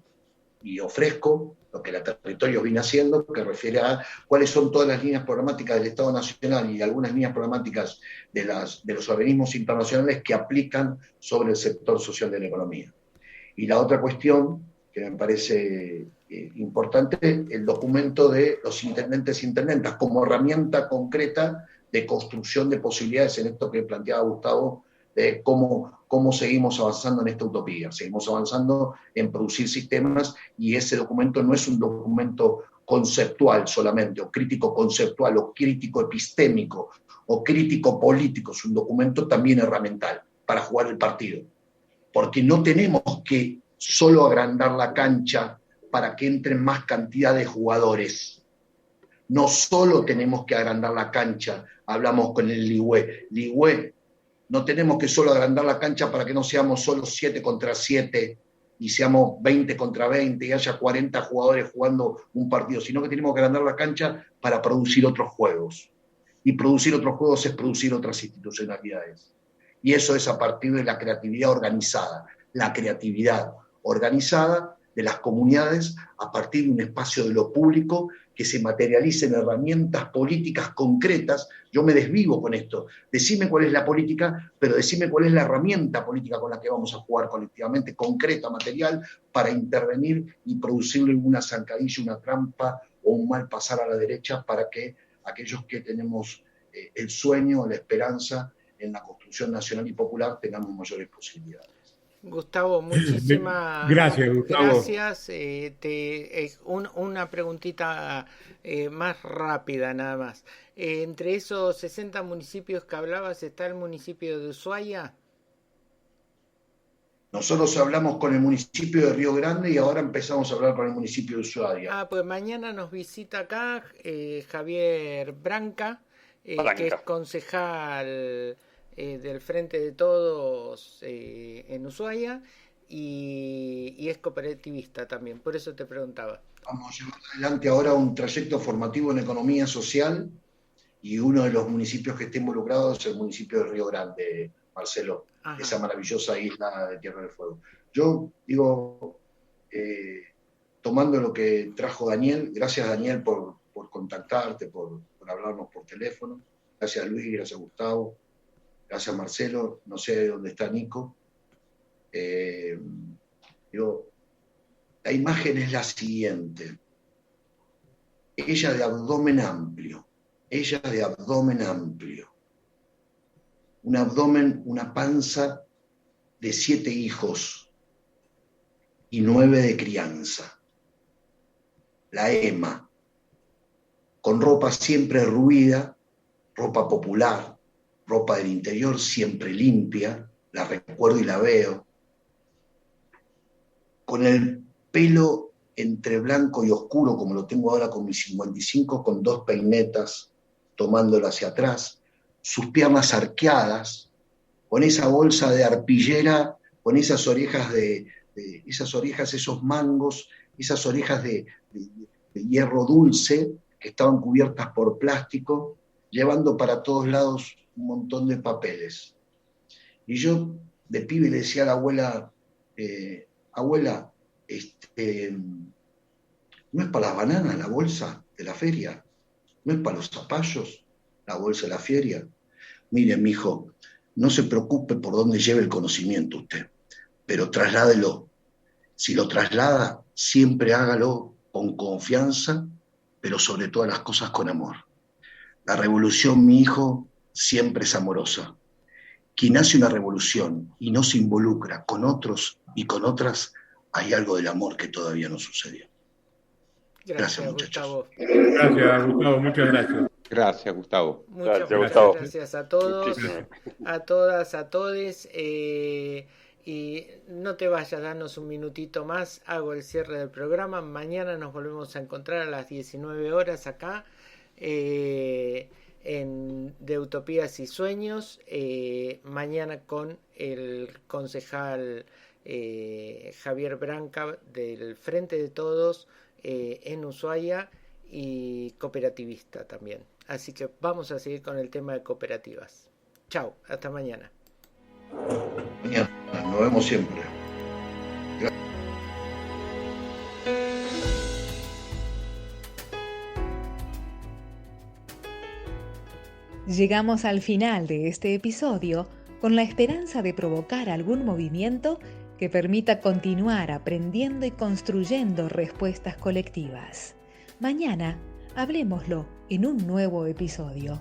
y ofrezco lo que la Territorios viene haciendo, que refiere a cuáles son todas las líneas programáticas del Estado Nacional y algunas líneas programáticas de los organismos internacionales que aplican sobre el sector social de la economía. Y la otra cuestión que me parece importante, el documento de los intendentes e intendentas como herramienta concreta de construcción de posibilidades en esto que planteaba Gustavo, de cómo seguimos avanzando en esta utopía. Seguimos avanzando en producir sistemas, y ese documento no es un documento conceptual solamente, o crítico conceptual, o crítico epistémico, o crítico político, es un documento también herramental para jugar el partido. Porque no tenemos que solo agrandar la cancha para que entren más cantidad de jugadores. No solo tenemos que agrandar la cancha, hablamos con el Ligüe, no tenemos que solo agrandar la cancha para que no seamos solo 7 contra 7 y seamos 20 contra 20 y haya 40 jugadores jugando un partido, sino que tenemos que agrandar la cancha para producir otros juegos. Y producir otros juegos es producir otras institucionalidades. Y eso es a partir de la creatividad organizada de las comunidades, a partir de un espacio de lo público que se materialice en herramientas políticas concretas. Yo me desvivo con esto. Decime cuál es la política, pero decime cuál es la herramienta política con la que vamos a jugar colectivamente, concreta, material, para intervenir y producirle una zancadilla, una trampa o un mal pasar a la derecha para que aquellos que tenemos el sueño, la esperanza en la construcción nacional y popular tengamos mayores posibilidades.
Gustavo, muchísimas
gracias. Gustavo.
Gracias. Una preguntita más rápida nada más. Entre esos 60 municipios que hablabas, ¿está el municipio de Ushuaia?
Nosotros hablamos con el municipio de Río Grande y ahora empezamos a hablar con el municipio de Ushuaia.
Pues mañana nos visita acá Javier Branca, que es concejal del Frente de Todos en Ushuaia y es cooperativista también, por eso te preguntaba.
Vamos a llevar adelante ahora un trayecto formativo en economía social, y uno de los municipios que está involucrado es el municipio de Río Grande, Marcelo. Ajá. Esa maravillosa isla de Tierra del Fuego. Yo digo, tomando lo que trajo Daniel, gracias Daniel por contactarte, por hablarnos por teléfono, gracias Luis, gracias Gustavo, gracias Marcelo, no sé dónde está Nico. La imagen es la siguiente. Ella de abdomen amplio, un abdomen, una panza de 7 hijos y 9 de crianza. La Ema, con ropa siempre ruida, ropa popular, ropa del interior siempre limpia, la recuerdo y la veo, con el pelo entre blanco y oscuro, como lo tengo ahora con mis 55, con 2 peinetas, tomándolo hacia atrás, sus piernas arqueadas, con esa bolsa de arpillera, con esas orejas esos mangos, esas orejas de hierro dulce, que estaban cubiertas por plástico, llevando para todos lados un montón de papeles. Y yo de pibe le decía a la abuela, abuela, ¿no es para las bananas la bolsa de la feria? ¿No es para los zapallos la bolsa de la feria? Mire, mijo, no se preocupe por dónde lleve el conocimiento usted, pero trasládelo. Si lo traslada, siempre hágalo con confianza, pero sobre todas las cosas con amor. La revolución, mi hijo, siempre es amorosa. Quien hace una revolución y no se involucra con otros y con otras, hay algo del amor que todavía no sucedió. Gracias muchachos.
Gustavo.
Gracias, Gustavo, muchas gracias.
Gracias, Gustavo.
Muchas gracias a todos, a todas, a todes. Y no te vayas, danos un minutito más, hago el cierre del programa. Mañana nos volvemos a encontrar a las 19 horas acá de Utopías y Sueños. Mañana con el concejal Javier Branca del Frente de Todos en Ushuaia y cooperativista también. Así que vamos a seguir con el tema de cooperativas. Chao, hasta mañana.
Nos vemos siempre.
Llegamos al final de este episodio con la esperanza de provocar algún movimiento que permita continuar aprendiendo y construyendo respuestas colectivas. Mañana, hablemoslo en un nuevo episodio.